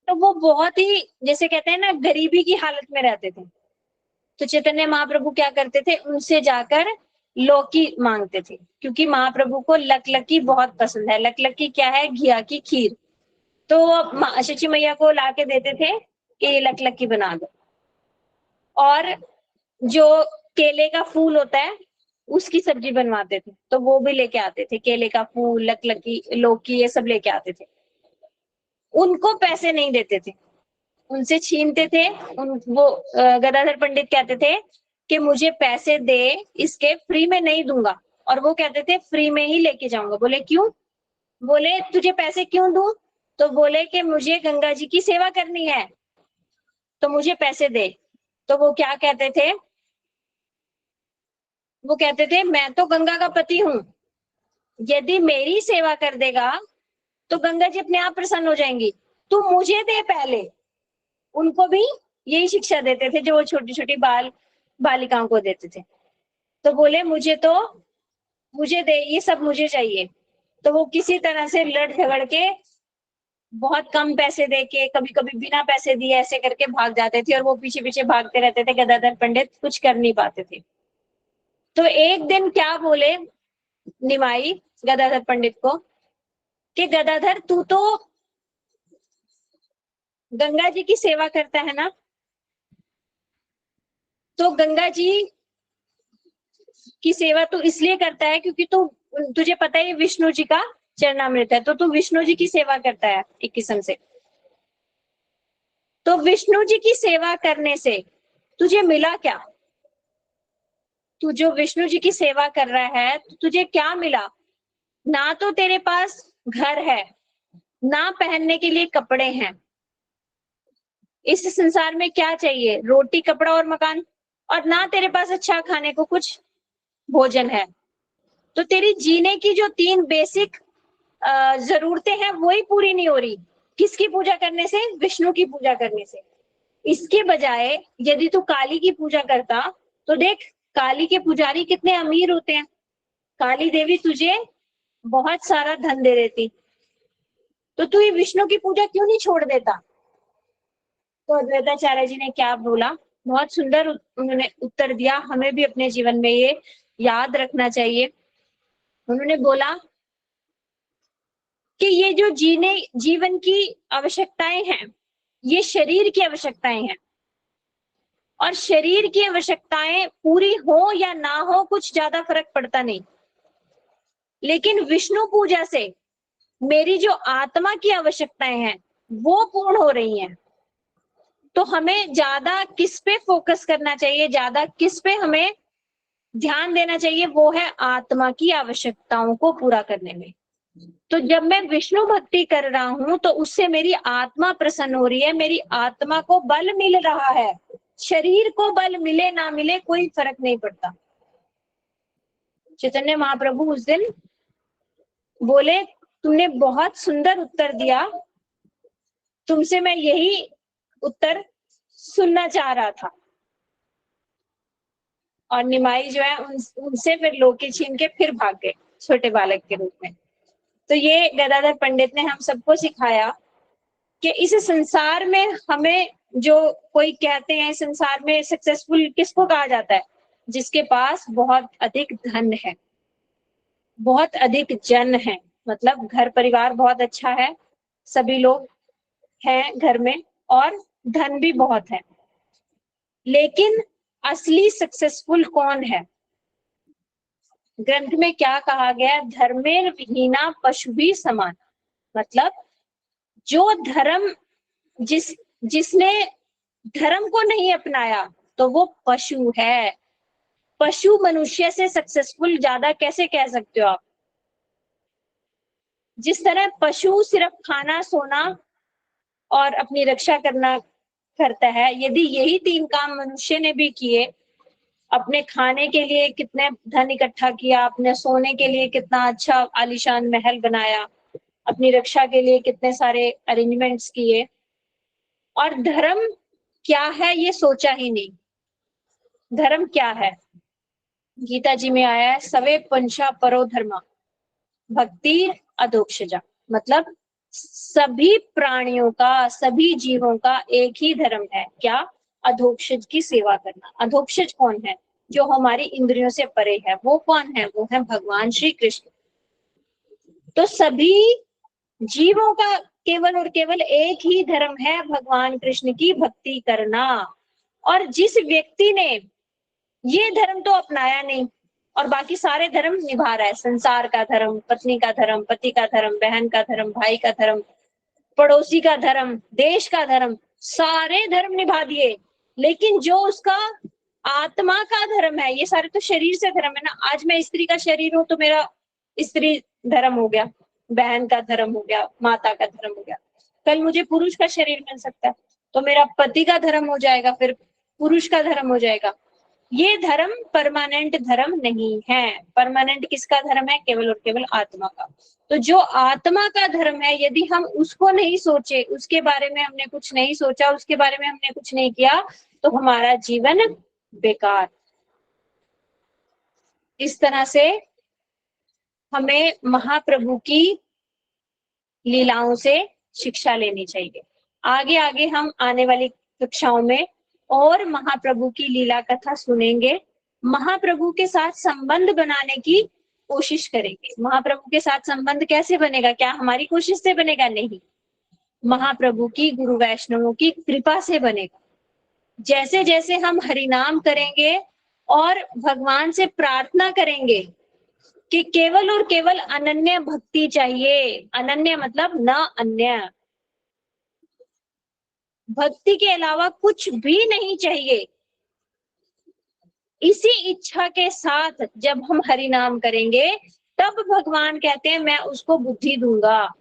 तो वो बहुत ही, जैसे कहते हैं ना, गरीबी की हालत में रहते थे। तो चैतन्य महाप्रभु क्या करते थे? उनसे जाकर लौकी मांगते थे, क्योंकि महाप्रभु को लकलकी बहुत पसंद है। लकलकी क्या है? घिया की खीर। तो शची मैया को ला के देते थे कि ये लकलकी बना दो। और जो केले का फूल होता है उसकी सब्जी बनवाते थे, तो वो भी लेके आते थे। केले का फूल, लकलकी, लौकी, ये सब लेके आते थे। उनको पैसे नहीं देते थे, उनसे छीनते थे। वो गदाधर पंडित कहते थे कि मुझे पैसे दे, इसके फ्री में नहीं दूंगा। और वो कहते थे फ्री में ही लेके जाऊंगा। बोले क्यों? बोले तुझे पैसे क्यों दूं? तो बोले कि मुझे गंगा जी की सेवा करनी है, तो मुझे पैसे दे। तो वो क्या कहते थे? वो कहते थे मैं तो गंगा का पति हूं, यदि मेरी सेवा कर देगा तो गंगा जी अपने आप प्रसन्न हो जाएंगी, तू मुझे दे पहले। उनको भी यही शिक्षा देते थे जो वो छोटी छोटी बालिकाओं को देते थे। तो बोले मुझे दे, ये सब मुझे चाहिए। तो वो किसी तरह से लड़ झगड़ के, बहुत कम पैसे दे के, कभी कभी बिना पैसे दिए, ऐसे करके भाग जाते थे, और वो पीछे पीछे भागते रहते थे। गदाधर पंडित कुछ कर नहीं पाते थे। तो एक दिन क्या बोले निमाई गदाधर पंडित को कि गदाधर, तू तो गंगा जी की सेवा करता है ना, तो गंगा जी की सेवा तू इसलिए करता है क्योंकि तुझे पता है विष्णु जी का चरणामृत है, तो तू विष्णु जी की सेवा करता है एक किस्म से। तो विष्णु जी की सेवा करने से तुझे मिला क्या? तू जो विष्णु जी की सेवा कर रहा है तो तुझे क्या मिला? ना तो तेरे पास घर है, ना पहनने के लिए कपड़े हैं। इस संसार में क्या चाहिए? रोटी, कपड़ा और मकान। और ना तेरे पास अच्छा खाने को कुछ भोजन है। तो तेरी जीने की जो 3 बेसिक जरूरतें हैं वो ही पूरी नहीं हो रही। किसकी पूजा करने से? विष्णु की पूजा करने से। इसके बजाय यदि तू काली की पूजा करता तो देख, काली के पुजारी कितने अमीर होते हैं। काली देवी तुझे बहुत सारा धन दे देती। तो तू ये विष्णु की पूजा क्यों नहीं छोड़ देता? तो अद्वैताचार्य जी ने क्या बोला? बहुत सुंदर उन्होंने उत्तर दिया। हमें भी अपने जीवन में ये याद रखना चाहिए। उन्होंने बोला कि ये जो जीवन की आवश्यकताएं हैं, ये शरीर की आवश्यकताएं हैं। और शरीर की आवश्यकताएं पूरी हो या ना हो कुछ ज्यादा फर्क पड़ता नहीं। लेकिन विष्णु पूजा से मेरी जो आत्मा की आवश्यकताएं हैं वो पूर्ण हो रही हैं। तो हमें ज्यादा किस पे फोकस करना चाहिए, ज्यादा किस पे हमें ध्यान देना चाहिए? वो है आत्मा की आवश्यकताओं को पूरा करने में। तो जब मैं विष्णु भक्ति कर रहा हूं तो उससे मेरी आत्मा प्रसन्न हो रही है, मेरी आत्मा को बल मिल रहा है। शरीर को बल मिले ना मिले कोई फर्क नहीं पड़ता। चैतन्य महाप्रभु उस दिन बोले, तुमने बहुत सुंदर उत्तर दिया, तुमसे मैं यही उत्तर सुनना चाह रहा था। और निमाई जो है उनसे फिर लोके छीन के फिर भाग गए छोटे बालक के रूप में। तो ये गदाधर पंडित ने हम सबको सिखाया कि इस संसार में हमें, जो कोई कहते हैं संसार में सक्सेसफुल किसको कहा जाता है? जिसके पास बहुत अधिक धन है, बहुत अधिक जन है, मतलब घर परिवार बहुत अच्छा है, सभी लोग हैं घर में और धन भी बहुत है। लेकिन असली सक्सेसफुल कौन है? ग्रंथ में क्या कहा गया? धर्मेर हीना पशु भी समान। मतलब जो धर्म जिसने धर्म को नहीं अपनाया तो वो पशु है। पशु मनुष्य से सक्सेसफुल ज्यादा कैसे कह सकते हो आप? जिस तरह पशु सिर्फ खाना, सोना और अपनी रक्षा करना करता है, यदि यही 3 काम मनुष्य ने भी किए, अपने खाने के लिए कितने धन इकट्ठा किया, अपने सोने के लिए कितना अच्छा आलीशान महल बनाया, अपनी रक्षा के लिए कितने सारे अरेंजमेंट्स किए, और धर्म क्या है ये सोचा ही नहीं। धर्म क्या है? गीता जी में आया है, सवे पंचा परो धर्मा भक्ति अधोक्षजा। मतलब सभी प्राणियों का, सभी जीवों का एक ही धर्म है, क्या? अधोक्षज की सेवा करना। अधोक्षज कौन है? जो हमारी इंद्रियों से परे है। वो कौन है? वो है भगवान श्री कृष्ण। तो सभी जीवों का केवल और केवल एक ही धर्म है, भगवान कृष्ण की भक्ति करना। और जिस व्यक्ति ने ये धर्म तो अपनाया नहीं और बाकी सारे धर्म निभा रहा है, संसार का धर्म, पत्नी का धर्म, पति का धर्म, बहन का धर्म, भाई का धर्म, पड़ोसी का धर्म, देश का धर्म, सारे धर्म निभा दिए, लेकिन जो उसका आत्मा का धर्म है, ये सारे तो शरीर से धर्म है ना। आज मैं स्त्री का शरीर हूं तो मेरा स्त्री धर्म हो गया, बहन का धर्म हो गया, माता का धर्म हो गया। कल मुझे पुरुष का शरीर मिल सकता है तो मेरा पति का धर्म हो जाएगा, फिर पुरुष का धर्म हो जाएगा। ये धर्म परमानेंट धर्म नहीं है। परमानेंट किसका धर्म है? केवल और केवल आत्मा का। तो जो आत्मा का धर्म है, यदि हम उसको नहीं सोचे, उसके बारे में हमने कुछ नहीं सोचा, उसके बारे में हमने कुछ नहीं किया, तो हमारा जीवन बेकार। इस तरह से हमें महाप्रभु की लीलाओं से शिक्षा लेनी चाहिए। आगे आगे हम आने वाली कक्षाओं में और महाप्रभु की लीला कथा सुनेंगे, महाप्रभु के साथ संबंध बनाने की कोशिश करेंगे। महाप्रभु के साथ संबंध कैसे बनेगा? क्या हमारी कोशिश से बनेगा? नहीं, महाप्रभु की, गुरु वैष्णवों की कृपा से बनेगा। जैसे जैसे हम हरिनाम करेंगे और भगवान से प्रार्थना करेंगे कि केवल और केवल अनन्य भक्ति चाहिए। अनन्य मतलब न अन्य, भक्ति के अलावा कुछ भी नहीं चाहिए। इसी इच्छा के साथ जब हम हरि नाम करेंगे तब भगवान कहते हैं मैं उसको बुद्धि दूंगा।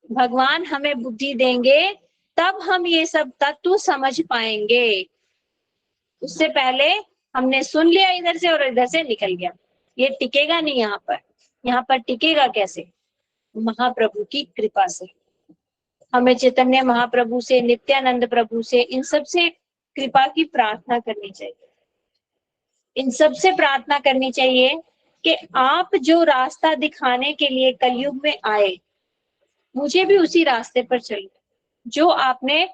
भगवान हमें बुद्धि देंगे तब हम ये सब तत्व समझ पाएंगे। उससे पहले हमने सुन लिया इधर से और इधर से निकल गया, ये टिकेगा नहीं। यहाँ पर टिकेगा कैसे? महाप्रभु की कृपा से। हमें चैतन्य महाप्रभु से, नित्यानंद प्रभु से, इन सब से कृपा की प्रार्थना करनी चाहिए। इन सब से प्रार्थना करनी चाहिए कि आप जो रास्ता दिखाने के लिए कलयुग में आए, मुझे भी उसी रास्ते पर चलो जो आपने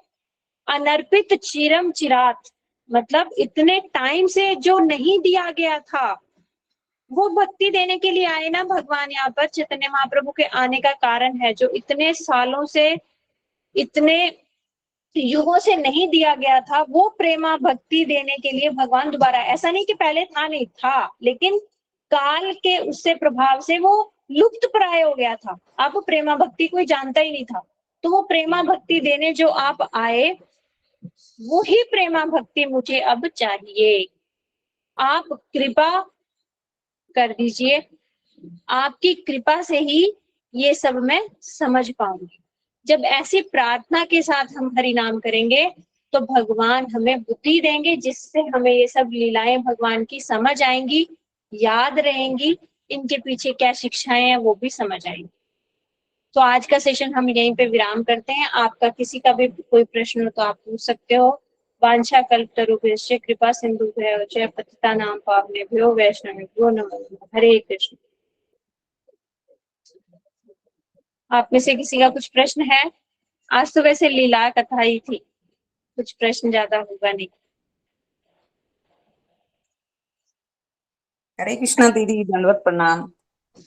अनर्पित चिरम चिरात, मतलब इतने टाइम से जो नहीं दिया गया था, वो भक्ति देने के लिए आए ना भगवान। यहाँ पर चैतन्य महाप्रभु के आने का कारण है जो इतने सालों से, इतने युगों से नहीं दिया गया था, वो प्रेमा भक्ति देने के लिए भगवान दोबारा। ऐसा नहीं कि पहले था, नहीं था, लेकिन काल के उससे प्रभाव से वो लुप्त प्राय हो गया था। अब प्रेमा भक्ति कोई जानता ही नहीं था, तो वो प्रेमा भक्ति देने जो आप आए, वो ही प्रेमा भक्ति मुझे अब चाहिए। आप कृपा कर दीजिए, आपकी कृपा से ही ये सब मैं समझ पाऊंगी। जब ऐसी प्रार्थना के साथ हम हरि नाम करेंगे तो भगवान हमें बुद्धि देंगे, जिससे हमें ये सब लीलाएं भगवान की समझ आएंगी, याद रहेंगी, इनके पीछे क्या शिक्षाएं हैं वो भी समझ आएंगी। तो आज का सेशन हम यहीं पे विराम करते हैं। आपका किसी का भी कोई प्रश्न हो तो आप पूछ सकते हो। वांछा कल्पतरुभ्यश्च कृपा सिंधुभ्यः च पतितानां पावनेभ्यो वैष्णवेभ्यो नमो नमः। हरे कृष्ण। आप में से किसी का कुछ प्रश्न है? आज तो वैसे लीला कथा ही थी, कुछ प्रश्न ज्यादा होगा नहीं। हरे कृष्णा दीदी, दंडवत प्रणाम।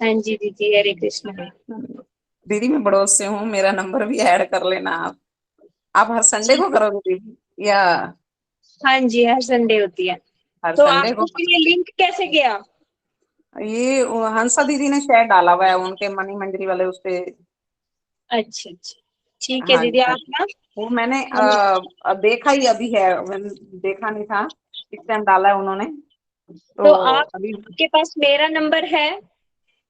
हाँ जी दीदी, हरे कृष्ण। दीदी मैं बड़ोस से हूँ, मेरा नंबर भी ऐड कर लेना आप हर संडे को करोगे दीदी या? हाँ जी, हर संडे होती है। हर तो संडे आपको को। फिर ये लिंक कैसे गया? ये हंसा दीदी ने शेयर डाला हुआ है उनके मनी मंजरी वाले उस पे। अच्छा अच्छा, ठीक है हाँ दीदी। हाँ, आप ना वो मैंने देखा ही अभी है, मैंने देखा नहीं था, इस टाइम डाला है उन्होंने तो तो अभी। आपके पास मेरा नंबर है?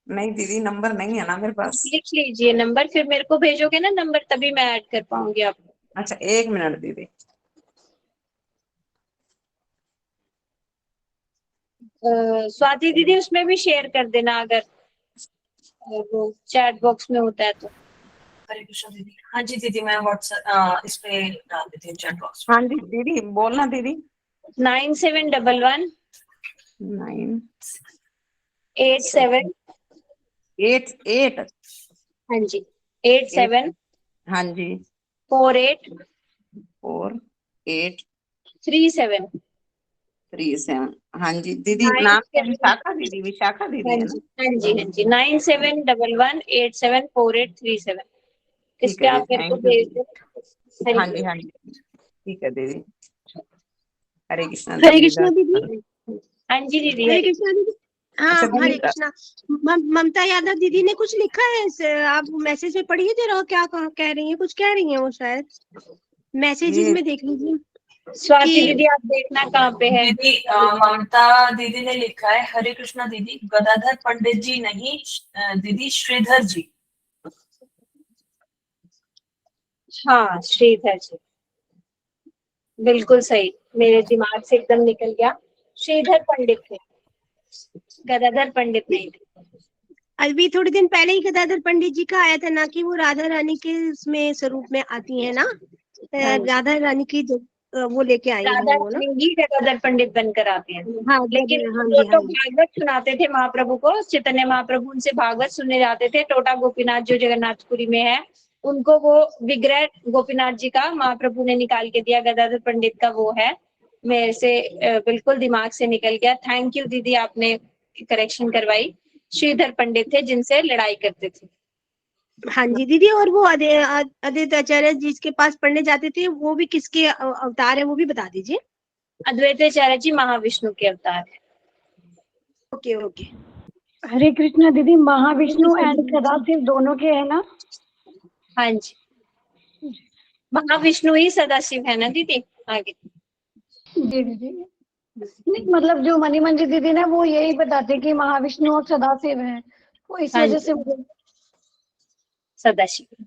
नहीं दीदी, नंबर नहीं है ना मेरे पास। लिख लीजिए नंबर, फिर मेरे को भेजोगे ना नंबर, तभी मैं ऐड कर पाऊंगी आपको। अच्छा, एक मिनट दीदी। स्वाति दीदी उसमें भी शेयर कर देना अगर वो चैट बॉक्स में होता है तो। हरे कृष्ण दीदी। हाँ जी दीदी, मैं व्हाट्सएप इस पे डाल देती हूँ चैट बॉक्स में। हाँ जी दीदी, बोलना दीदी। 9711 9 87। 8 8। हाँ जी, 87 हाँ जी, 48 4 8 37। 3 7। हाँ जी दीदी, नाइन नाम क्या? सेवन विशाखा दीदी, विशाखा दीदी हाँ है ना? जी हाँ जी हाँ जी, 9711874837। इस ठीक पे है आप दीदी, मेरे को थैंक यू भेज दीदी। दो। हरे हाँ जी हाँ जी, ठीक है दीदी। हरे कृष्णा हरे दीदी। कृष्णा दीदी। हाँ जी दीदी, हरे हरे कृष्णा दीदी। हाँ अच्छा हरे दीदी, कृष्णा। ममता यादव दीदी ने कुछ लिखा है आप मैसेज में पढ़िए जरा, क्या कह रही हैं? कुछ कह रही हैं वो शायद, मैसेजेस ये में देख लीजिए। स्वाति कि दीदी आप देखना कहाँ पे है। दीदी ममता दीदी ने लिखा है, हरे कृष्णा दीदी, गदाधर पंडित जी नहीं दीदी, श्रीधर जी। हाँ, श्रीधर जी, बिल्कुल सही, मेरे दिमाग से एकदम निकल गया। श्रीधर पंडित थे, गदाधर पंडित नहीं थे। अभी थोड़े दिन पहले ही गदाधर पंडित जी का आया था ना, कि वो राधा रानी के उसमें स्वरूप में आती है ना, हाँ जी, राधा रानी की वो लेके आई है राधा वो ना। रानी ही गदाधर पंडित बनकर आते हैं। हाँ लेकिन हाँ वो जी हाँ तो जी। भागवत सुनाते थे महाप्रभु को, चैतन्य महाप्रभु उनसे भागवत सुनने जाते थे। टोटा गोपीनाथ जो जगन्नाथपुरी में है, उनको वो विग्रह गोपीनाथ जी का महाप्रभु ने निकाल के दिया, गदाधर पंडित का वो है। मेरे से बिल्कुल दिमाग से निकल गया। थैंक यू दीदी, आपने करेक्शन करवाई। श्रीधर पंडित थे जिनसे लड़ाई करते थे। हाँ जी दीदी। और वो अद्वैत आचार्य जिसके पास पढ़ने जाते थे, वो भी किसके अवतार है वो भी बता दीजिए। अद्वैताचार्य जी महाविष्णु के अवतार है। Okay okay. हरे कृष्णा दीदी, महाविष्णु एंड सदाशिव दोनों के है ना? हाँ जी, महाविष्णु ही सदाशिव है ना दीदी। आगे जी दीदी। नहीं, मतलब जो मणिमंजी दीदी ने वो यही बताते कि महाविष्णु और सदाशिव हैं, वो इस हाँ वजह जी। से मुझे सदाशिव।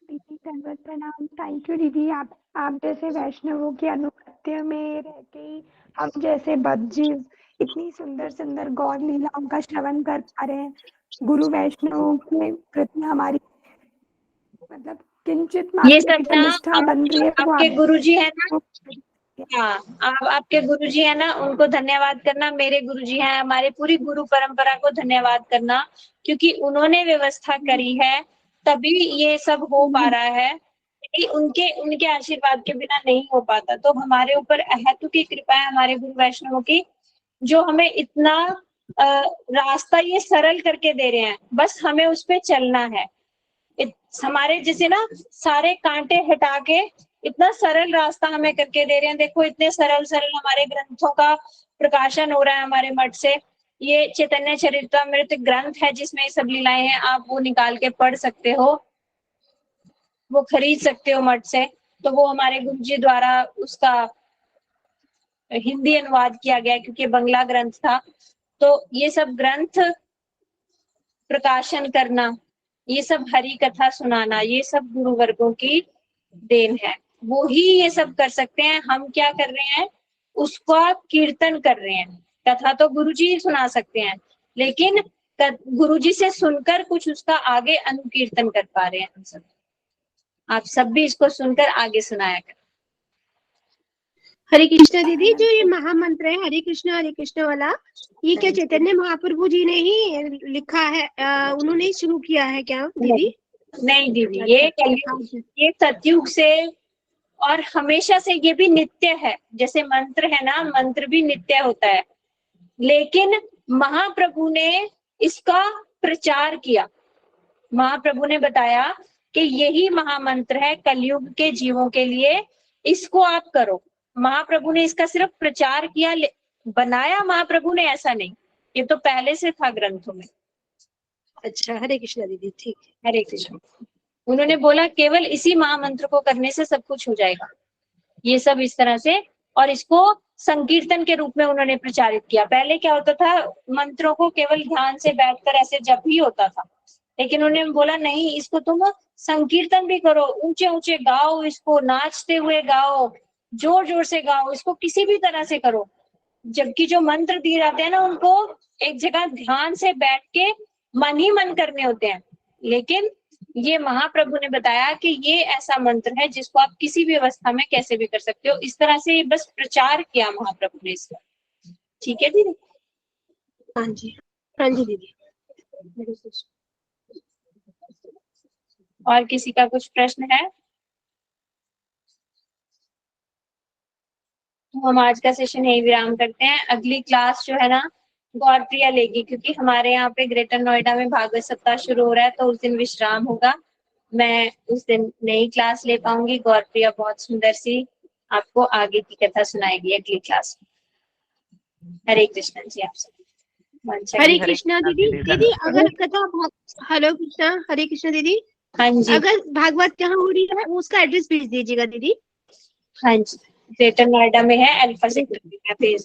दीदी दंडवत प्रणाम। थैंक यू दीदी, आप जैसे वैष्णवों के अनुगत्य में रह के ही हम जैसे बद्धजीव इतनी सुंदर सुंदर गौर लीलाओं का श्रवण कर पा रहे हैं। गुरु वैष्णवों के प्रति हमारी मतलब किंचित ये मात्र सब भी ना निष्ठा बन रही है वो आपके गुरुजी है ना, आप हाँ, आपके गुरुजी है ना, उनको धन्यवाद करना। मेरे गुरुजी हैं, हमारे पूरी गुरु परंपरा को धन्यवाद करना, क्योंकि उन्होंने व्यवस्था करी है, तभी ये सब हो पा रहा है। उनके उनके आशीर्वाद के बिना नहीं हो पाता। तो हमारे ऊपर अहेतु की कृपा है हमारे गुरु वैष्णवों की, जो हमें इतना रास्ता ये सरल करके दे रहे हैं, बस हमें उस पे चलना है। हमारे जैसे ना सारे कांटे हटा के इतना सरल रास्ता हमें करके दे रहे हैं। देखो इतने सरल सरल हमारे ग्रंथों का प्रकाशन हो रहा है हमारे मठ से। ये चैतन्य चरितामृत ग्रंथ है जिसमें ये सब लीलाएं हैं, आप वो निकाल के पढ़ सकते हो, वो खरीद सकते हो मठ से। तो वो हमारे गुरुजी द्वारा उसका हिंदी अनुवाद किया गया, क्योंकि बंगला ग्रंथ था। तो ये सब ग्रंथ प्रकाशन करना, ये सब हरि कथा सुनाना, ये सब गुरु वर्गों की देन है। वो ही ये सब कर सकते हैं। हम क्या कर रहे हैं, उसका कीर्तन कर रहे हैं। कथा तो गुरुजी ही सुना सकते हैं, लेकिन गुरुजी से सुनकर कुछ उसका आगे अनुकीर्तन कर पा रहे हैं हम सब। आप सब भी इसको सुनकर आगे सुनाया करें। हरे कृष्णा दीदी, जो ये महामंत्र है हरे कृष्णा वाला, ये क्या चैतन्य महाप्रभु जी ने ही लिखा है? उन्होंने ही शुरू किया है क्या दीदी? नहीं दीदी, ये कलयुग, ये सतयुग से और हमेशा से ये भी नित्य है। जैसे मंत्र है ना, मंत्र भी नित्य होता है, लेकिन महाप्रभु ने इसका प्रचार किया। महाप्रभु ने बताया कि यही महामंत्र है कलयुग के जीवों के लिए, इसको आप करो। महाप्रभु ने इसका सिर्फ प्रचार किया, बनाया महाप्रभु ने ऐसा नहीं, ये तो पहले से था ग्रंथों में। अच्छा, हरे कृष्णा दीदी, ठीक है। हरे कृष्ण। उन्होंने बोला केवल इसी महामंत्र को करने से सब कुछ हो जाएगा, ये सब इस तरह से। और इसको संकीर्तन के रूप में उन्होंने प्रचारित किया। पहले क्या होता था, मंत्रों को केवल ध्यान से बैठकर ऐसे जप ही होता था, लेकिन उन्होंने बोला नहीं, इसको तुम संकीर्तन भी करो, ऊंचे ऊंचे गाओ, इसको नाचते हुए गाओ, जोर जोर से गाओ, इसको किसी भी तरह से करो। जबकि जो मंत्र दिए जाते हैं ना, उनको एक जगह ध्यान से बैठ के मन ही मन करने होते हैं, लेकिन ये महाप्रभु ने बताया कि ये ऐसा मंत्र है जिसको आप किसी भी अवस्था में कैसे भी कर सकते हो। इस तरह से बस प्रचार किया महाप्रभु ने इसका। ठीक है दीदी? हाँ जी, हाँ जी दीदी। और किसी का कुछ प्रश्न है? तो हम आज का सेशन यही विराम करते हैं। अगली क्लास जो है ना, गौरप्रिया लेगी, क्योंकि हमारे यहाँ पे ग्रेटर नोएडा में भागवत सप्ताह शुरू हो रहा है, तो उस दिन विश्राम होगा। मैं उस दिन नई क्लास ले पाऊंगी। गौरप्रिया बहुत सुंदर सी आपको आगे की कथा सुनाएगी अगली क्लास में। हरे कृष्ण जी। आप सब हरे कृष्णा दीदी। दीदी अगर कथा हेलो कृष्णा, हरे कृष्णा दीदी। हाँ जी, अगर भागवत कहाँ हो रही है उसका एड्रेस भेज दीजिएगा दीदी। हाँ जी, ग्रेटर नोएडा में है, अल्फा सेक्टर में है।